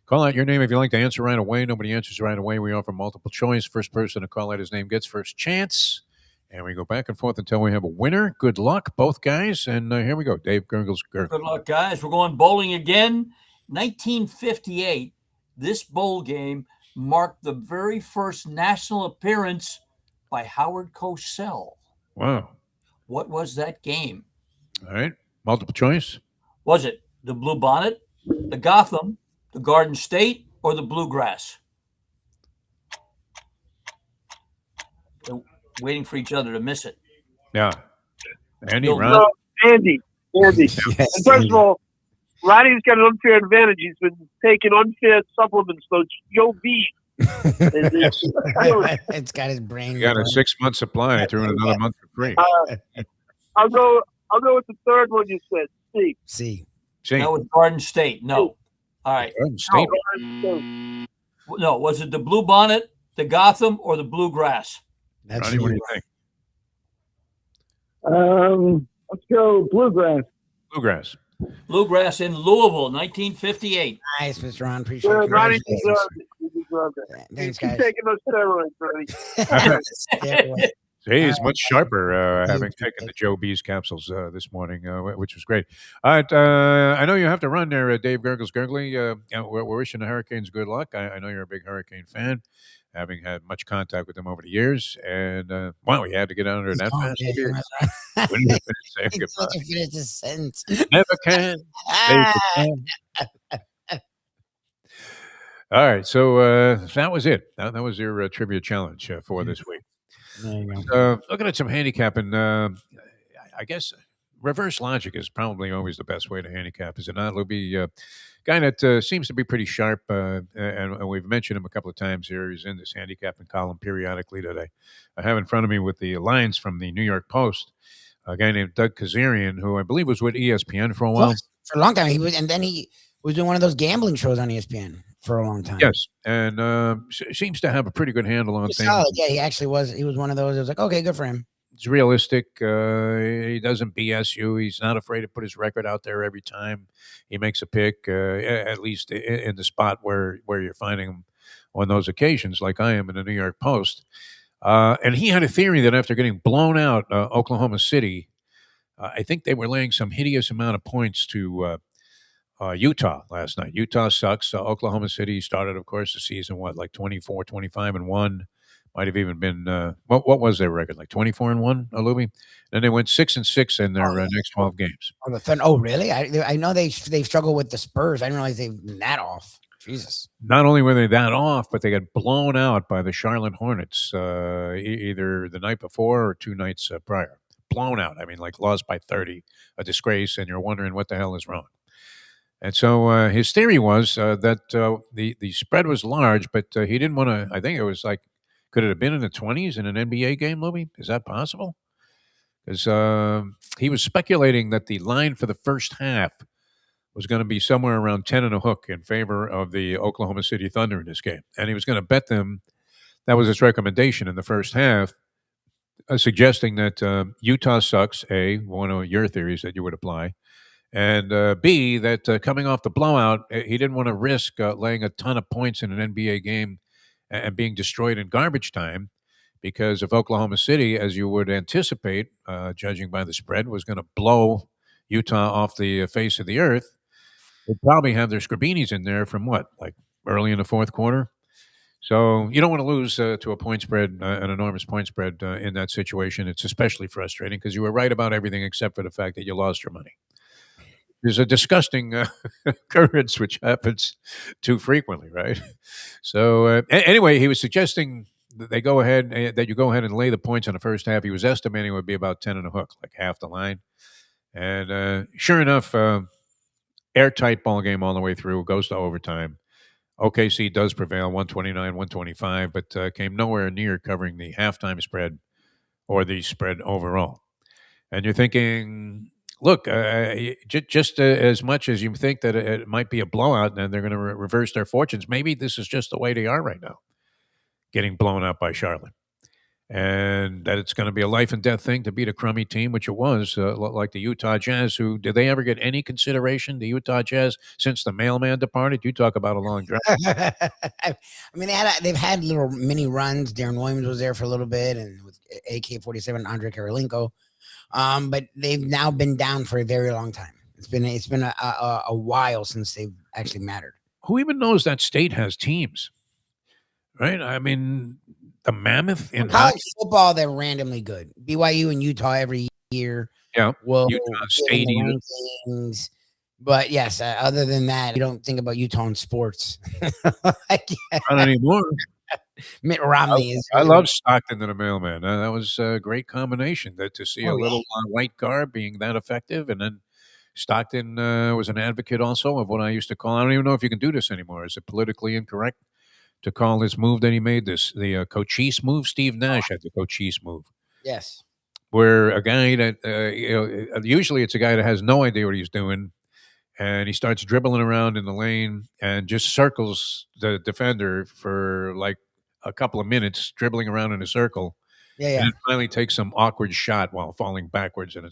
Call out your name if you like to answer right away. Nobody answers right away. We offer multiple choice. First person to call out his name gets first chance. And we go back and forth until we have a winner. Good luck, both guys. And here we go. Dave Gurggles Gergely. Good luck, guys. We're going bowling again. 1958, this bowl game marked the very first national appearance by Howard Cosell. Wow. What was that game? All right. Multiple choice. Was it the Blue Bonnet, the Gotham, the Garden State, or the Bluegrass? They're waiting for each other to miss it. Yeah. Andy, No, Ron? No, Andy. Yes, and first of all, Ronnie's got an unfair advantage. He's been taking unfair supplements, so Joe B. It's got his brain. You got a 6-month supply. I threw in another month for free. I'll go with the third one you said. C. That was Garden State. No. All right. Garden State. No, was it the Blue Bonnet, the Gotham, or the Bluegrass? That's Ronnie, what do you think? Let's go Bluegrass. Bluegrass. Bluegrass in Louisville, 1958. Nice, Mr. Ron. Appreciate Yeah, it. Ronnie Congratulations. deserved it. He deserved it. Thanks, Keep guys. taking those steroids, Ronnie. Yeah, boy. See, he's much sharper having taken the Joe B's capsules this morning, which was great. All right, I know you have to run there, Dave Gurggles Gergely. We're wishing the Hurricanes good luck. I know you're a big Hurricane fan, having had much contact with them over the years. And, wow, we had to get under that fast. Wouldn't have been saying goodbye. Finish the sentence. Never can. All right, so that was it. That was your trivia challenge for this week. There you go. Looking at some handicapping, I guess reverse logic is probably always the best way to handicap, is it not, Lubie? Guy that seems to be pretty sharp, and we've mentioned him a couple of times here. He's in this handicapping column periodically that I have in front of me with the lines from the New York Post. A guy named Doug Kazarian, who I believe was with ESPN for a while. For a long time. And then he was doing one of those gambling shows on ESPN for a long time. Yes, and seems to have a pretty good handle on things. Solid. Yeah, he actually was. He was one of those. It was like, okay, good for him. He's realistic. He doesn't BS you. He's not afraid to put his record out there every time he makes a pick, at least in the spot where you're finding him on those occasions, like I am in the New York Post. And he had a theory that after getting blown out, Oklahoma City, I think they were laying some hideous amount of points to Utah last night. Utah sucks. Oklahoma City started, of course, the season, like 24, 25-1. Might have even been what was their record, like 24-1, Lubie? Then they went 6-6 in their next 12 games. Oh, really? I know they've struggled with the Spurs. I didn't realize they've been that off. Jesus. Not only were they that off, but they got blown out by the Charlotte Hornets either the night before or 2 nights prior. Blown out. I mean, like lost by 30, a disgrace, and you're wondering what the hell is wrong. And so his theory was that the spread was large, but he didn't want to. I think it was like, could it have been in the 20s in an NBA game, Lubie? Is that possible? Because he was speculating that the line for the first half was going to be somewhere around 10 and a hook in favor of the Oklahoma City Thunder in this game. And he was going to bet them. That was his recommendation in the first half, suggesting that Utah sucks, A, one of your theories that you would apply, and B, that coming off the blowout, he didn't want to risk laying a ton of points in an NBA game and being destroyed in garbage time, because if Oklahoma City, as you would anticipate, judging by the spread, was going to blow Utah off the face of the earth, they'd probably have their Scribinis in there from like early in the fourth quarter. So you don't want to lose to a point spread, an enormous point spread in that situation. It's especially frustrating because you were right about everything except for the fact that you lost your money. There's a disgusting occurrence which happens too frequently, right? So anyway, he was suggesting that you go ahead and lay the points on the first half. He was estimating it would be about 10 and a hook, like half the line. And sure enough, airtight ball game all the way through, goes to overtime. OKC does prevail, 129-125, but came nowhere near covering the halftime spread or the spread overall. And you're thinking, look, just as much as you think that it might be a blowout and they're going to reverse their fortunes, maybe this is just the way they are right now, getting blown out by Charlotte. And that it's going to be a life and death thing to beat a crummy team, which it was, like the Utah Jazz, who, did they ever get any consideration, the Utah Jazz, since the mailman departed? You talk about a long drive. I mean, they've had little mini runs. Darren Williams was there for a little bit, and with AK-47, Andre Karolinko. But they've now been down for a very long time. It's been a while since they've actually mattered. Who even knows that state has teams, right? I mean, the Mammoth in college football, they're randomly good. BYU and Utah every year. Yeah, well, Utah State rankings. But yes, other than that, you don't think about Utah in sports. Not anymore. Mitt Romney is. I love Stockton and the mailman. That was a great combination. To see a little white guard being that effective, and then Stockton was an advocate also of what I used to call. I don't even know if you can do this anymore. Is it politically incorrect to call this move that he made the cochise move? Steve Nash had the cochise move. Yes. Where a guy that usually it's a guy that has no idea what he's doing, and he starts dribbling around in the lane and just circles the defender for like a couple of minutes, dribbling around in a circle. Yeah. And finally takes some awkward shot while falling backwards, and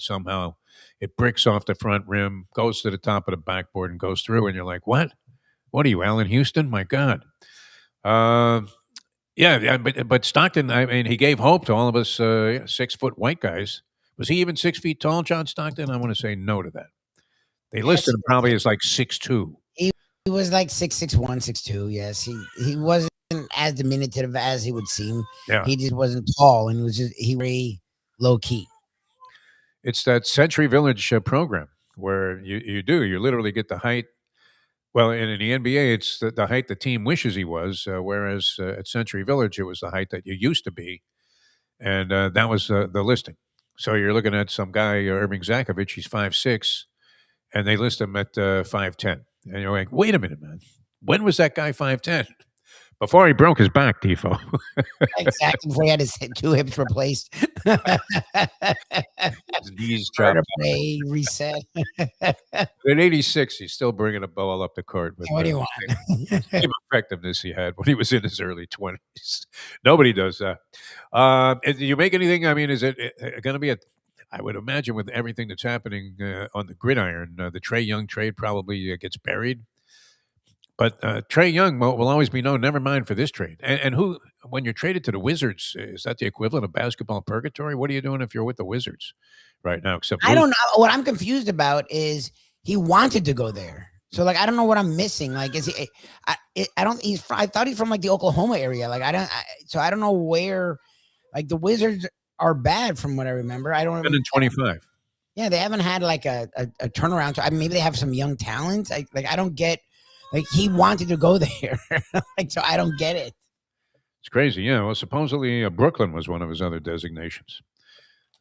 it bricks off the front rim, goes to the top of the backboard, and goes through. And you're like, what? What are you, Allen Houston? My God. But Stockton, I mean, he gave hope to all of us 6-foot white guys. Was he even 6 feet tall, John Stockton? I want to say no to that. They listed him probably as like 6'2". He was like 6'1", 6'2". Yes, he wasn't as diminutive as he would seem. Yeah, he just wasn't tall, and he was very low key. It's that Century Village program where you literally get the height. Well, in the NBA, it's the height the team wishes he was, whereas at Century Village, it was the height that you used to be, and that was the listing. So you're looking at some guy, Irving Zakovich, he's 5'6", and they list him at 5'10". And you're like, wait a minute, man. When was that guy 5'10"? Before he broke his back, Defo. Exactly, before he had his 2 hips replaced. His knees chopped off. Vertebrae reset. At 86, he's still bringing a ball up the court. With What do you want? the same effectiveness he had when he was in his early 20s. Nobody does that. Do you make anything? I mean, is it going to be I would imagine with everything that's happening on the gridiron, the Trae Young trade probably gets buried. But Trae Young will always be known. Never mind for this trade. And who, when you're traded to the Wizards, is that the equivalent of basketball purgatory? What are you doing if you're with the Wizards right now? Except I don't know. What I'm confused about is he wanted to go there. So like I don't know what I'm missing. Like is he? I thought he's from like the Oklahoma area. Like I don't know where. Like the Wizards are bad from what I remember. I don't. 25. Yeah, they haven't had like a turnaround. So maybe they have some young talent. I don't get. Like he wanted to go there, like so I don't get it. It's crazy, yeah. Well, supposedly Brooklyn was one of his other designations.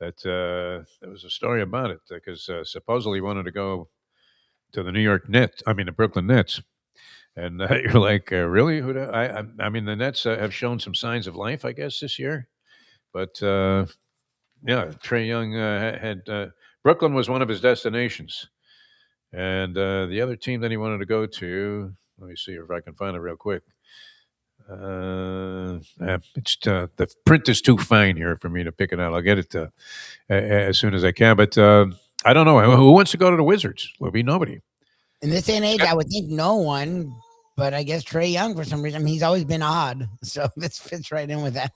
That there was a story about it because supposedly he wanted to go to the New York Nets. I mean the Brooklyn Nets, and you're like, really? I mean the Nets have shown some signs of life, I guess, this year. But yeah, Trae Young had Brooklyn was one of his destinations. And the other team that he wanted to go to, let me see if I can find it real quick. It's the print is too fine here for me to pick it out. I'll get it as soon as I can. But I don't know who wants to go to the Wizards. Will be nobody. In this day and age, I would think no one. But I guess Trae Young, for some reason, I mean, he's always been odd, so this fits right in with that.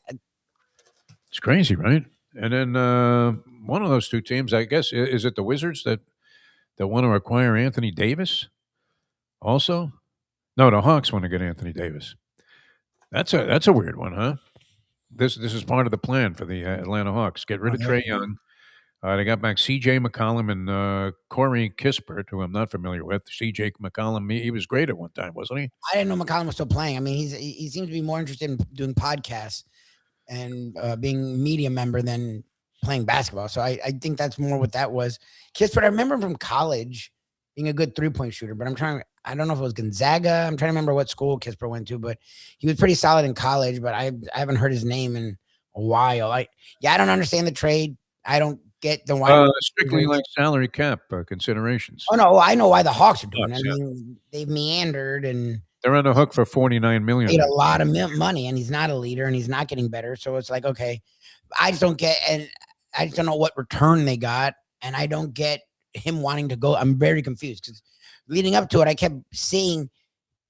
It's crazy, right? And then one of those two teams, I guess, is it the Wizards that want to acquire Anthony Davis also? No, the Hawks want to get Anthony Davis. That's a weird one, huh? This is part of the plan for the Atlanta Hawks. Get rid of Trae Young. They got back C.J. McCollum and Corey Kispert, who I'm not familiar with. C.J. McCollum, he was great at one time, wasn't he? I didn't know McCollum was still playing. I mean, he seems to be more interested in doing podcasts and being media member than playing basketball. So I think that's more what that was. Kispert, I remember him from college being a good 3-point shooter, but I don't know if it was Gonzaga. I'm trying to remember what school Kispert went to, but he was pretty solid in college, but I haven't heard his name in a while. I don't understand the trade. I don't get the why. Strictly like salary cap considerations. Oh, no, I know why the Hawks are doing it. I mean, they've meandered and they're on the hook for $49 million. Paid a lot of money, and he's not a leader, and he's not getting better. So it's like, okay, I just don't get, and I just don't know what return they got, and I don't get him wanting to go. I'm very confused because leading up to it, I kept seeing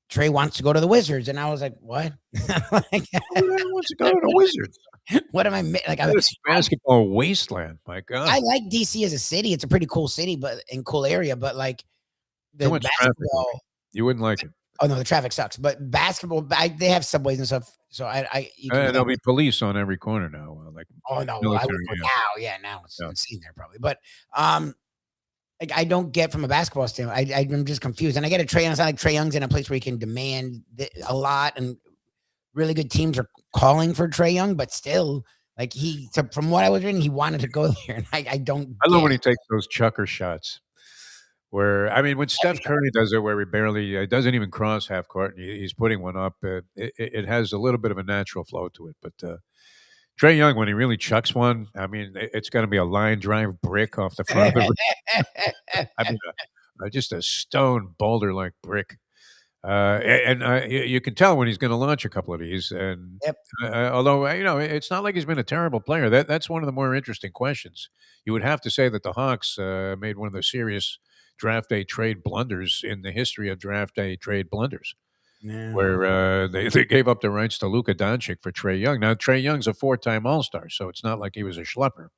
Trae wants to go to the Wizards, and I was like, what? Who wants to go to the Wizards? What am I like? This basketball wasteland. My God, I like DC as a city. It's a pretty cool city, but in cool area. But like the basketball, you wouldn't like it. Oh no, the traffic sucks. But basketball, they have subways and stuff. So there'll be police on every corner now. Like oh no, military, now it's insane there probably. But like I don't get from a basketball standpoint. I'm just confused, and I get a Trae Young. It's not like Trae Young's in a place where he can demand a lot, and really good teams are calling for Trae Young, but still, like from what I was reading, he wanted to go there, and I don't. I love when he takes those chucker shots. Where I mean, when Steph Curry does it, where he barely doesn't even cross half court, and he's putting one up. It has a little bit of a natural flow to it. But Trae Young, when he really chucks one, I mean, it's going to be a line drive brick off the front of the rim. I mean, just a stone boulder like brick. You can tell when he's going to launch a couple of these. And although it's not like he's been a terrible player. That's one of the more interesting questions. You would have to say that the Hawks made one of the serious draft day trade blunders in the history of draft day trade blunders, where they gave up the rights to Luka Doncic for Trae Young. Now, Trae Young's a 4-time All-Star, so it's not like he was a schlepper.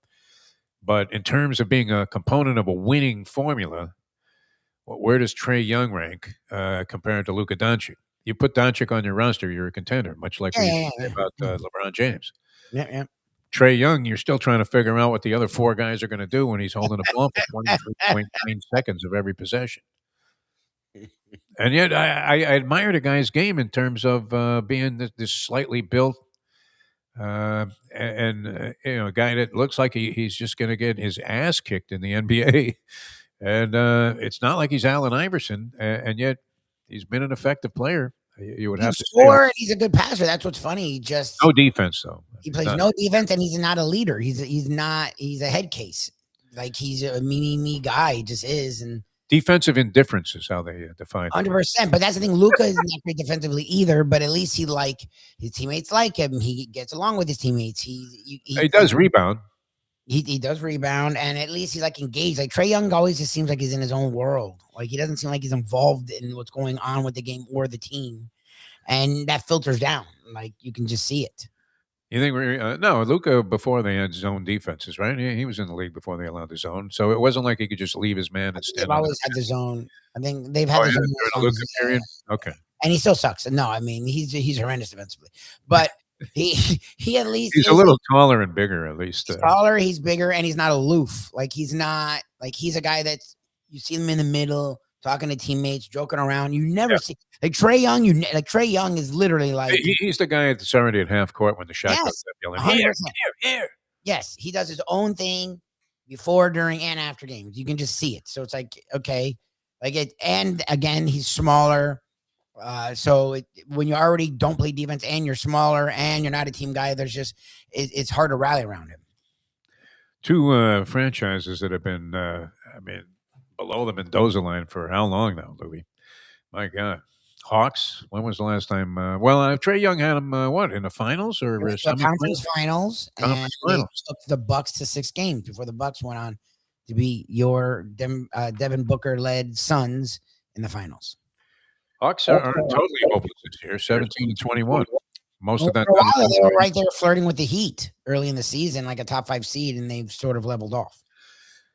But in terms of being a component of a winning formula, where does Trae Young rank compared to Luka Doncic? You put Doncic on your roster, you're a contender, much like we say about LeBron James. Yeah. Trae Young, you're still trying to figure out what the other 4 guys are going to do when he's holding the ball for 23.9 seconds of every possession. And yet, I admire the guy's game in terms of being this slightly built, A guy that looks like he's just going to get his ass kicked in the NBA. And it's not like he's Allen Iverson, and yet he's been an effective player. You would He have can to say. score, and he's a good passer. That's what's funny. He just No defense, though. he plays no defense, and he's not a leader. He's a head case. Like he's a me guy. He just is. And defensive indifference is how they define it. 100%. But that's the thing. Luka is not great defensively either. But at least his teammates like him. He gets along with his teammates. He does rebound. He does rebound, and at least he's like engaged. Like Trae Young always just seems like he's in his own world. Like he doesn't seem like he's involved in what's going on with the game or the team, and that filters down. Like you can just see it. You think no, Luka before they had zone defenses, right? He was in the league before they allowed the zone, so it wasn't like he could just leave his man and stand. They've always had the zone. I think they've had the zone during the Luka period. Okay, and he still sucks. No, I mean he's horrendous defensively, but he at least he's a little taller and bigger. At least taller, he's bigger, and he's not aloof. Like he's not like he's a guy that's you see him in the middle talking to teammates, joking around. You never see like Trae Young. Trae Young is literally like he's the guy that's already at half court when the shot goes up, yelling here. Yes, he does his own thing before, during, and after games. You can just see it. So it's like okay, like it. And again, he's smaller. When you already don't play defense and you're smaller and you're not a team guy, it's hard to rally around him. Two franchises that have been, below the Mendoza line for how long now, Louis? My God. Hawks, when was the last time? Trae Young had him, in the finals or conference finals? And they took the Bucks to 6 games before the Bucks went on to be your Devin Booker-led Suns in the finals. Hawks are totally hopeless this year, 17-21. Most of that. For a while, they were right there flirting with the Heat early in the season, like a top 5 seed, and they've sort of leveled off.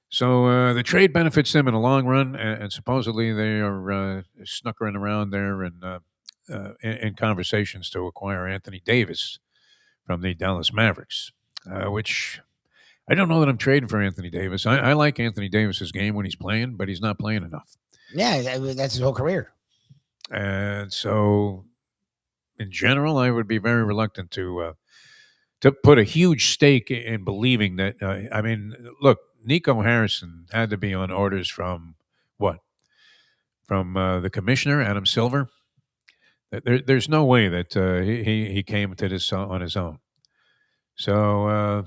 So the trade benefits them in the long run, and supposedly they are snuckering around there in conversations to acquire Anthony Davis from the Dallas Mavericks, which I don't know that I'm trading for Anthony Davis. I like Anthony Davis's game when he's playing, but he's not playing enough. Yeah, that's his whole career. And so, in general, I would be very reluctant to put a huge stake in believing that. Look, Nico Harrison had to be on orders from what? From the commissioner, Adam Silver. There's no way that he came to this on his own. So,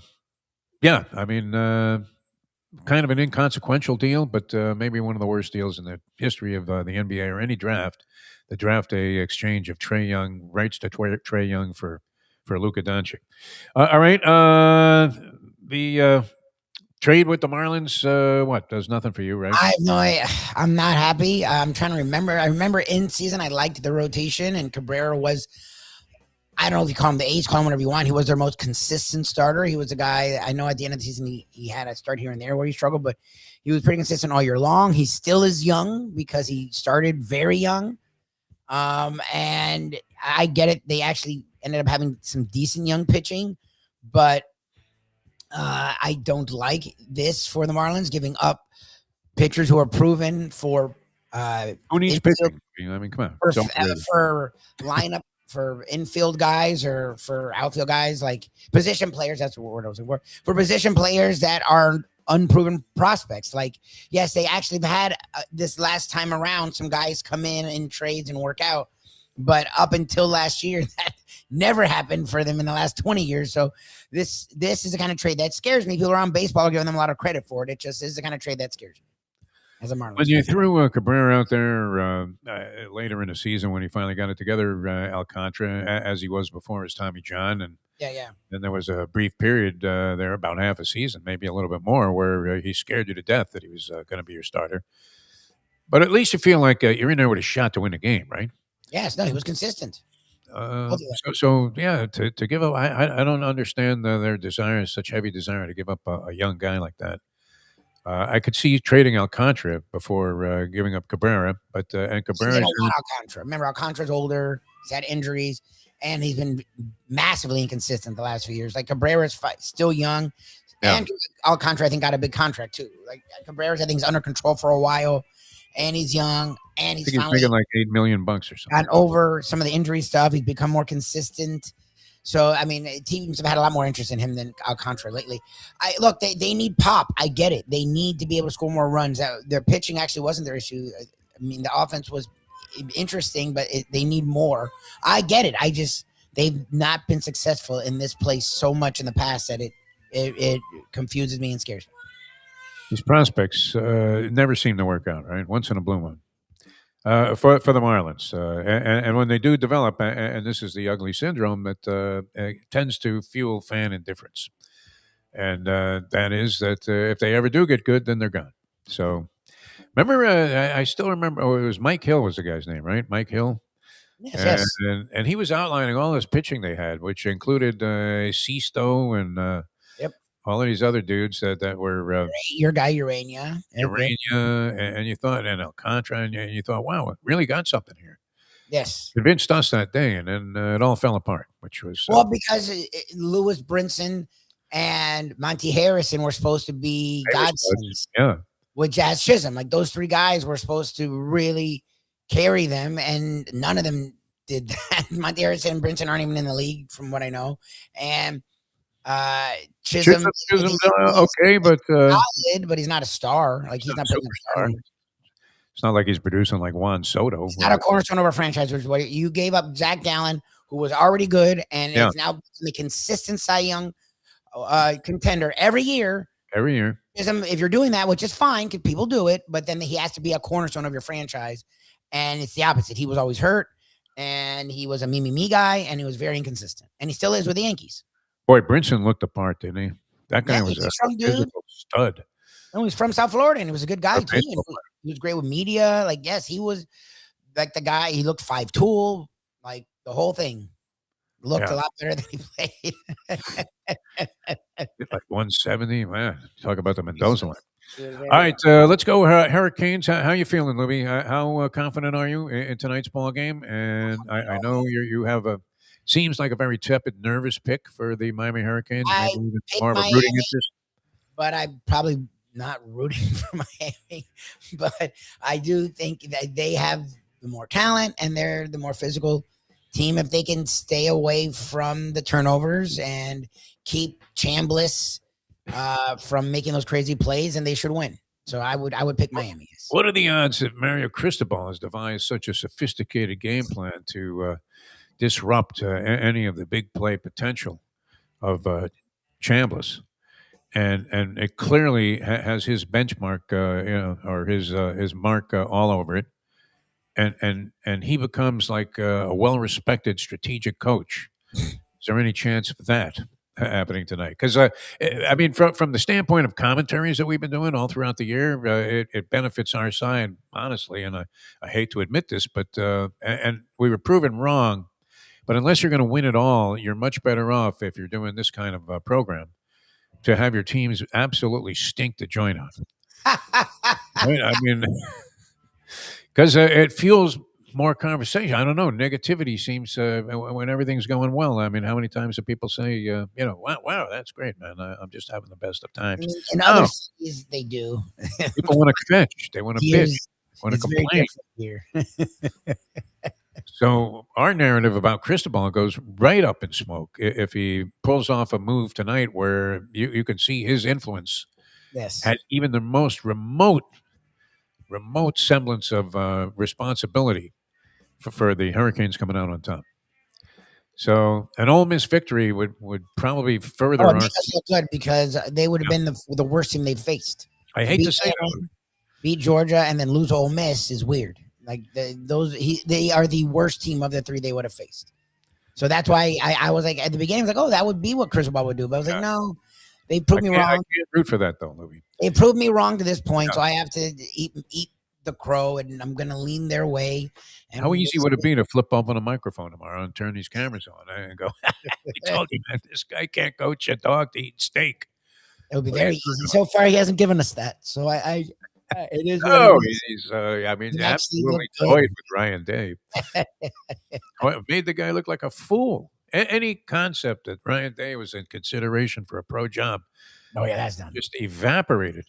kind of an inconsequential deal, but maybe one of the worst deals in the history of the NBA or any draft. The draft a exchange of Trae Young rights to Trae Young for Luka Doncic. All right, the trade with the Marlins, does nothing for you, right? I have no idea. I'm not happy. I'm trying to remember. I remember in season I liked the rotation, and Cabrera was. I don't know if you call him the ace, call him whatever you want. He was their most consistent starter. He was a guy, I know at the end of the season, he had a start here and there where he struggled, but he was pretty consistent all year long. He still is young because he started very young. And I get it. They actually ended up having some decent young pitching, but I don't like this for the Marlins, giving up pitchers who are proven for who needs pitching? I mean, come on. For lineup. For infield guys or for outfield guys, like position players, that's the word I was looking for. For position players that are unproven prospects. Like, yes, they actually had this last time around, some guys come in trades and work out. But up until last year, that never happened for them in the last 20 years. So this is the kind of trade that scares me. People around baseball are giving them a lot of credit for it. It just is the kind of trade that scares me. As a Marlins when you threw Cabrera out there later in the season when he finally got it together, Alcantara, as he was before his Tommy John, and then there was a brief period there, about half a season, maybe a little bit more, where he scared you to death that he was going to be your starter. But at least you feel like you're in there with a shot to win the game, right? Yes, no, he was consistent. To give up, I don't understand their desire, such heavy desire to give up a young guy like that. I could see trading Alcantara before giving up Cabrera, but and Cabrera. Alcantara. Remember, Alcantara's older. He's had injuries, and he's been massively inconsistent the last few years. Like Cabrera's still young, and Alcantara I think got a big contract too. Like Cabrera's I think is under control for a while, and he's young, and he's making like $8 million or something. And over some of the injury stuff, he's become more consistent. So, I mean, teams have had a lot more interest in him than Alcantara lately. Look, they need pop. I get it. They need to be able to score more runs. Their pitching actually wasn't their issue. I mean, the offense was interesting, but they need more. I get it. They've not been successful in this place so much in the past that it confuses me and scares me. These prospects never seem to work out, right? Once in a blue moon. For the Marlins, and when they do develop, and this is the ugly syndrome that tends to fuel fan indifference, and that is that if they ever do get good, then they're gone. So, remember, I still remember. Oh, it was Mike Hill was the guy's name, right? Mike Hill. Yes. And he was outlining all this pitching they had, which included Sisto and all of these other dudes that were your guy Urania, and you thought, and Alcantara, and you thought, wow, it really got something here. Yes, convinced us that day, and then it all fell apart, which was because Lewis Brinson and Monty Harrison were supposed to be godsons, with Jazz Chisholm. Like those three guys were supposed to really carry them, and none of them did that. Monty Harrison and Brinson aren't even in the league, from what I know, and Chisholm okay, but solid, but he's not a star. Like he's not putting a star. It's not like he's producing like Juan Soto. He's not a cornerstone of a franchise, which is what you gave up. Zach Gallen, who was already good, and is now the consistent Cy Young contender every year. Every year. If you're doing that, which is fine, because people do it, but then he has to be a cornerstone of your franchise, and it's the opposite. He was always hurt, and he was a me guy, and he was very inconsistent, and he still is with the Yankees. Boy, Brinson looked the part, didn't he? That guy was a physical stud. No, he's from South Florida, and he was a good guy too. He was great with media. Like, yes, he was like the guy. He looked 5'2", like the whole thing. Looked a lot better than he played. Like 170, man. Talk about the Mendoza line. All right, let's go. Hurricanes. How you feeling, Lubie? How confident are you in tonight's ball game? And I know you have seems like a very tepid, nervous pick for the Miami Hurricanes. I Maybe even more of a rooting interest. But I'm probably not rooting for Miami. But I do think that they have the more talent and they're the more physical team. If they can stay away from the turnovers and keep Chambliss from making those crazy plays, and they should win. So I would pick Miami. What are the odds that Mario Cristobal has devised such a sophisticated game plan to disrupt any of the big play potential of Chambliss, and it clearly has his benchmark, or his mark all over it, and he becomes like a well-respected strategic coach. Is there any chance of that happening tonight? Because I mean, from the standpoint of commentaries that we've been doing all throughout the year, it benefits our side, honestly. And I hate to admit this, but and we were proven wrong. But unless you're going to win it all, you're much better off if you're doing this kind of program to have your teams absolutely stink the joint on. Right? I mean, because it fuels more conversation. I don't know. Negativity seems when everything's going well. I mean, how many times do people say, wow, that's great, man. I'm just having the best of times. In other cities, they do. People want to fetch. They want to bitch. Want to complain. Here. So our narrative about Cristobal goes right up in smoke if he pulls off a move tonight where you can see his influence. Yes. Had even the most remote semblance of responsibility for the Hurricanes coming out on top. So an Ole Miss victory would probably further our... Make us look good because they would have been the worst team they've faced. I hate to say that. Beat Georgia and then lose Ole Miss is weird. Like they are the worst team of the three they would have faced. So that's why I was like at the beginning, I was like, oh, that would be what Cristobal would do. But I was like, no, they proved me wrong. I can't root for that though, Louis. They proved me wrong to this point, so I have to eat the crow, and I'm going to lean their way. And how easy would it be to flip up on a microphone tomorrow and turn these cameras on and go, I told you, man, this guy can't coach a dog to eat steak. It would be very easy. So far, he hasn't given us that. So it is. He's I mean, absolutely toyed with Ryan Day. Made the guy look like a fool. Any concept that Ryan Day was in consideration for a pro job. Oh, yeah, that's done. Just evaporated.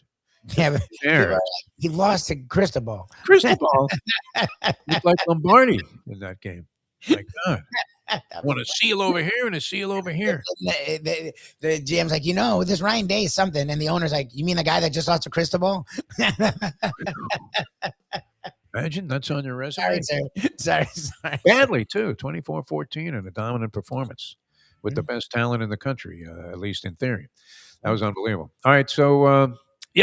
Yeah, but he lost to Cristobal. Cristobal looked like Lombardi in that game. My God. Want a seal over here and a seal over here. The GM's like, this Ryan Day is something. And the owner's like, you mean the guy that just lost a crystal ball? Imagine that's on your resume. Sorry. Badly, too. 24-14 and a dominant performance with the best talent in the country, at least in theory. That was unbelievable. All right, so,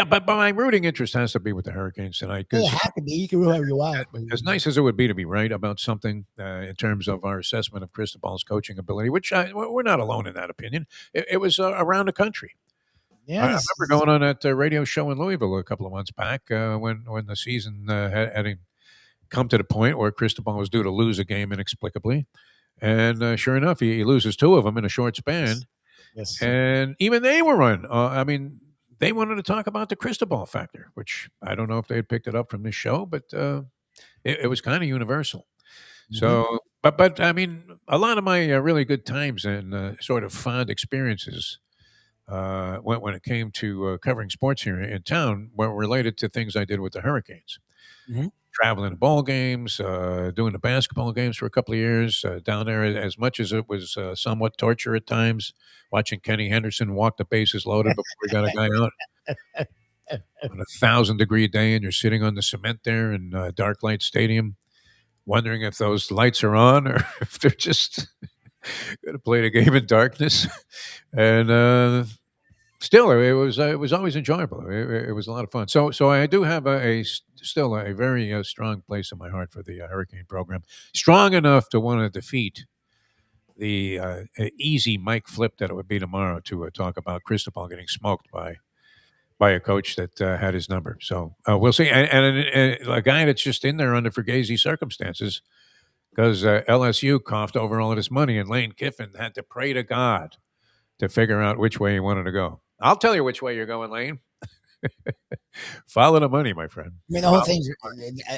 but my rooting interest has to be with the Hurricanes tonight. You have to be. You can root whoever you want. As nice as it would be to be right about something in terms of our assessment of Cristobal's coaching ability, which we're not alone in that opinion. It was around the country. Yes. I remember going on that radio show in Louisville a couple of months back when the season had come to the point where Cristobal was due to lose a game inexplicably. And sure enough, he loses two of them in a short span. Yes. And even they were on. They wanted to talk about the Cristobal factor, which I don't know if they had picked it up from this show, but it was kind of universal. So, but I mean, a lot of my really good times and sort of fond experiences when it came to covering sports here in town were related to things I did with the Hurricanes. Traveling to ball games, doing the basketball games for a couple of years down there, as much as it was somewhat torture at times, watching Kenny Henderson walk the bases loaded before he got a guy out on a 1,000-degree day, and you're sitting on the cement there in Dark Light Stadium, wondering if those lights are on or if they're just going to play the game in darkness. And still, it was always enjoyable. It was a lot of fun. So I do have still a very strong place in my heart for the Hurricane program. Strong enough to want to defeat the easy mic flip that it would be tomorrow to talk about Cristobal getting smoked by a coach that had his number. So we'll see. And a guy that's just in there under fugazi circumstances because LSU coughed over all of this money, and Lane Kiffin had to pray to God to figure out which way he wanted to go. I'll tell you which way you're going, Lane. Follow the money, my friend. I mean, the whole thing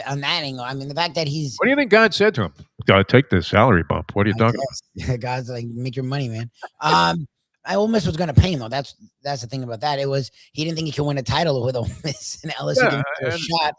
on that angle. I mean, the fact that he's. What do you think God said to him? Gotta take this salary bump. What are you talking about? God's like, make your money, man. I Ole Miss was going to pay him though. That's the thing about that. It was he didn't think he could win a title with Ole Miss and LSU gave him a shot.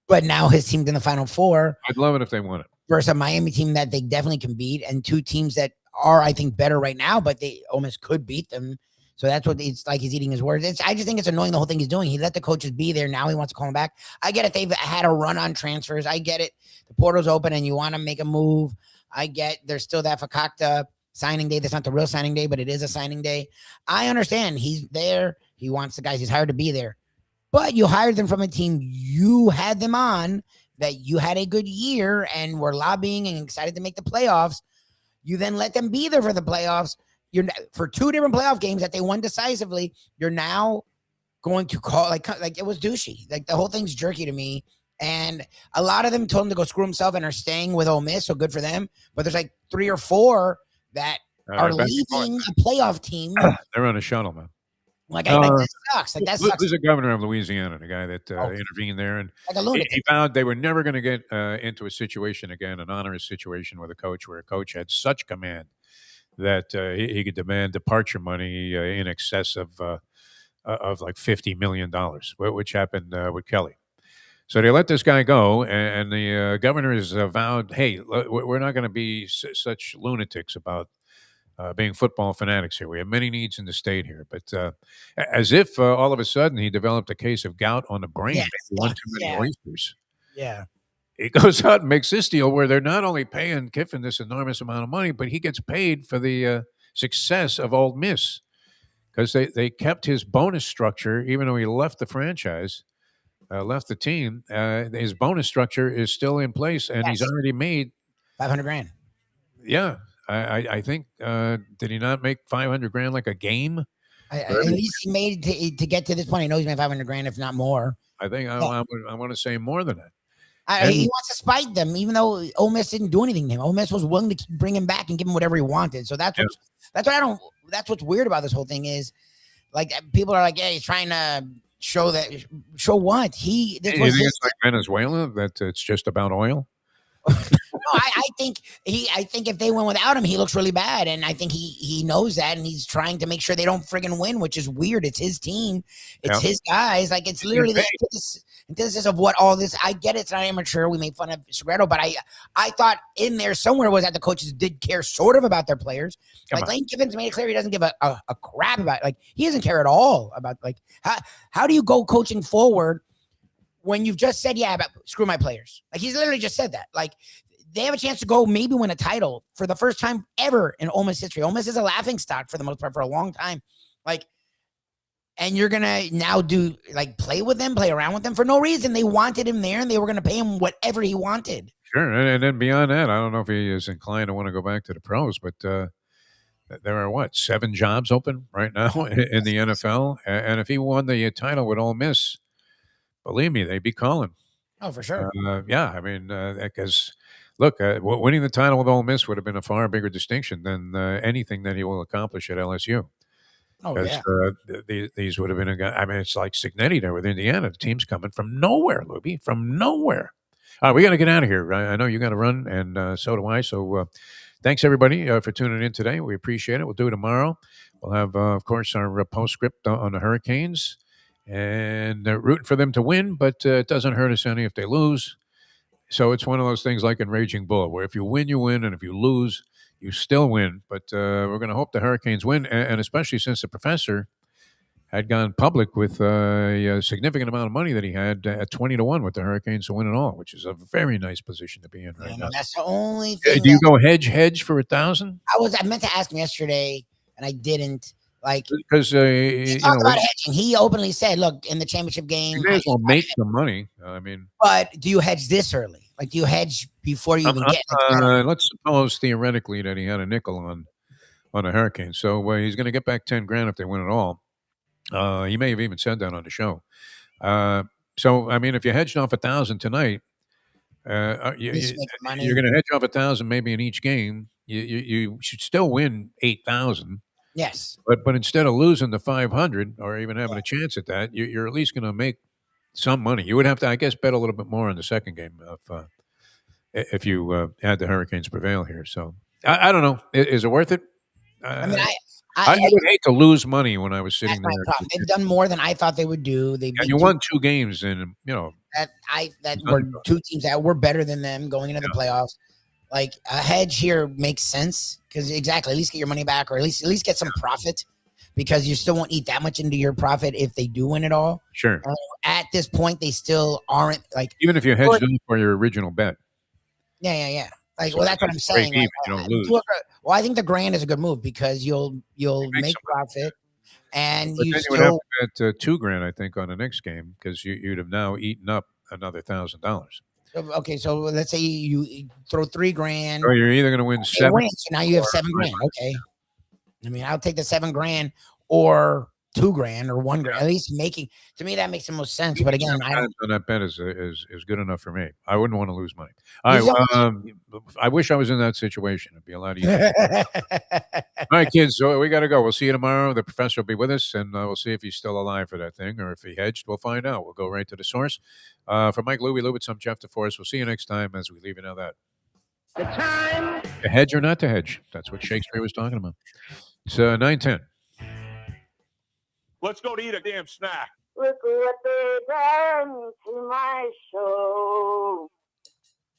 But now his team's in the Final Four. I'd love it if they won it. Versus a Miami team that they definitely can beat, and two teams that are, I think, better right now, but they almost could beat them. So that's what it's like. He's eating his words. I just think it's annoying the whole thing he's doing. He let the coaches be there. Now he wants to call them back. I get it. They've had a run on transfers. I get it. The portal's open and you want to make a move. I get there's still that Fakakta signing day. That's not the real signing day, but it is a signing day. I understand. He's there. He wants the guys he's hired to be there. But you hired them from a team you had them on, that you had a good year and were lobbying and excited to make the playoffs. You then let them be there for the playoffs. You're for two different playoff games that they won decisively. You're now going to call like it was douchey. Like the whole thing's jerky to me. And a lot of them told him to go screw himself and are staying with Ole Miss. So good for them. But there's like 3 or 4 that are leaving a playoff team. They're on a shuttle, man. Like that sucks. Like that sucks. There's a governor of Louisiana, the guy that intervened there, and he vowed they were never going to get into a situation again, an onerous situation with a coach where a coach had such command that he could demand departure money in excess of like $50 million, which happened with Kelly. So they let this guy go, and the governor has vowed, hey, we're not going to be such lunatics about being football fanatics here. We have many needs in the state here. But as if all of a sudden he developed a case of gout on the brain. Yes. One too many oysters. Yeah. He goes out and makes this deal where they're not only paying Kiffin this enormous amount of money, but he gets paid for the success of Ole Miss because they kept his bonus structure, even though he left the franchise, left the team. His bonus structure is still in place, and he's already made $500,000. Yeah. I think, did he not make $500,000 like a game? At least he made to get to this point. I know he's made $500,000, if not more. I think I want to say more than that. He wants to spite them, even though Ole Miss didn't do anything to him. Ole Miss was willing to bring him back and give him whatever he wanted. So that's what's weird about this whole thing is, like, people are like, yeah, he's trying to show what You think it's like Venezuela, that it's just about oil? I think if they went without him, he looks really bad, and I think he knows that, and he's trying to make sure they don't friggin' win, which is weird. It's his team, it's his guys. Like it's literally the antithesis of what all this. I get it's not amateur. We made fun of Segredo, but I thought in there somewhere was that the coaches did care sort of about their players. Like Lane Kiffin's made it clear he doesn't give a crap about. Like he doesn't care at all about like how do you go coaching forward when you've just said, yeah, but screw my players. Like he's literally just said that. Like they have a chance to go maybe win a title for the first time ever in Ole Miss history. Ole Miss is a laughing stock for the most part for a long time. Like, and you're going to now do like play with them, play around with them for no reason. They wanted him there and they were going to pay him whatever he wanted. Sure. And then beyond that, I don't know if he is inclined to want to go back to the pros, but there are 7 jobs open right now in the NFL. And if he won the title with Ole Miss, believe me, they'd be calling. Oh, for sure. Yeah, I mean, because look, winning the title with Ole Miss would have been a far bigger distinction than anything that he will accomplish at LSU. Oh, yeah. These would have been a guy. I mean, it's like Cignetti there with Indiana. The team's coming from nowhere, Lubie, from nowhere. All right, we got to get out of here. I know you got to run, and so do I. So thanks, everybody, for tuning in today. We appreciate it. We'll do it tomorrow. We'll have, of course, our postscript on the Hurricanes. And rooting for them to win, but it doesn't hurt us any if they lose. So it's one of those things like in Raging Bull, where if you win, you win, and if you lose, you still win. But we're going to hope the Hurricanes win, and especially since the professor had gone public with a significant amount of money that he had at 20-1 with the Hurricanes to win it all, which is a very nice position to be in right now. That's the only thing. Do you go hedge for 1,000? I meant to ask him yesterday, and I didn't. Like, because he talked about hedging. He openly said, "Look, in the championship game, you may as well make some money." I mean, but do you hedge this early? Like, do you hedge before you even get? Let's suppose theoretically that he had a nickel on a Hurricane, so he's going to get back $10,000 if they win it all. He may have even said that on the show. So I mean, if you hedged off 1,000 tonight, you're going to hedge off 1,000 maybe in each game. You should still win 8,000. Yes, but instead of losing the 500 or even having a chance at that, you're at least going to make some money. You would have to, I guess, bet a little bit more on the second game if you had the Hurricanes prevail here. So I don't know. Is it worth it? I mean, I would hate to lose money when I was sitting there. They've done more than I thought they would do. You won 2 games, and that were 2 teams that were better than them going into the playoffs. Like a hedge here makes sense because at least get your money back, or at least get some profit, because you still won't eat that much into your profit if they do win it all. Sure. At this point, they still aren't like, even if you hedged them for your original bet. Yeah. Like, so well, that's what I'm saying. Like, you don't lose. Well, I think the grand is a good move because you'll make profit, and but you then still you would have to bet $2,000, I think, on the next game because you'd have now eaten up another $1,000. Okay, so let's say you throw $3,000. So you're either going to win 7. So now you have $7,000. Okay, I mean, I'll take the $7,000 or $2,000 or $1,000. At least making, to me, that makes the most sense. But again, I don't. On that bet is good enough for me. I wouldn't want to lose money. All right, I wish I was in that situation. It'd be a lot easier. All right, kids. So we got to go. We'll see you tomorrow. The professor will be with us, and we'll see if he's still alive for that thing, or if he hedged. We'll find out. We'll go right to the source. For Mike Lubie, Lubitz, I'm Jeff DeForest. We'll see you next time as we leave you now that. The time. To hedge or not to hedge. That's what Shakespeare was talking about. It's 9:10. Let's go to eat a damn snack. Look what they done to my soul.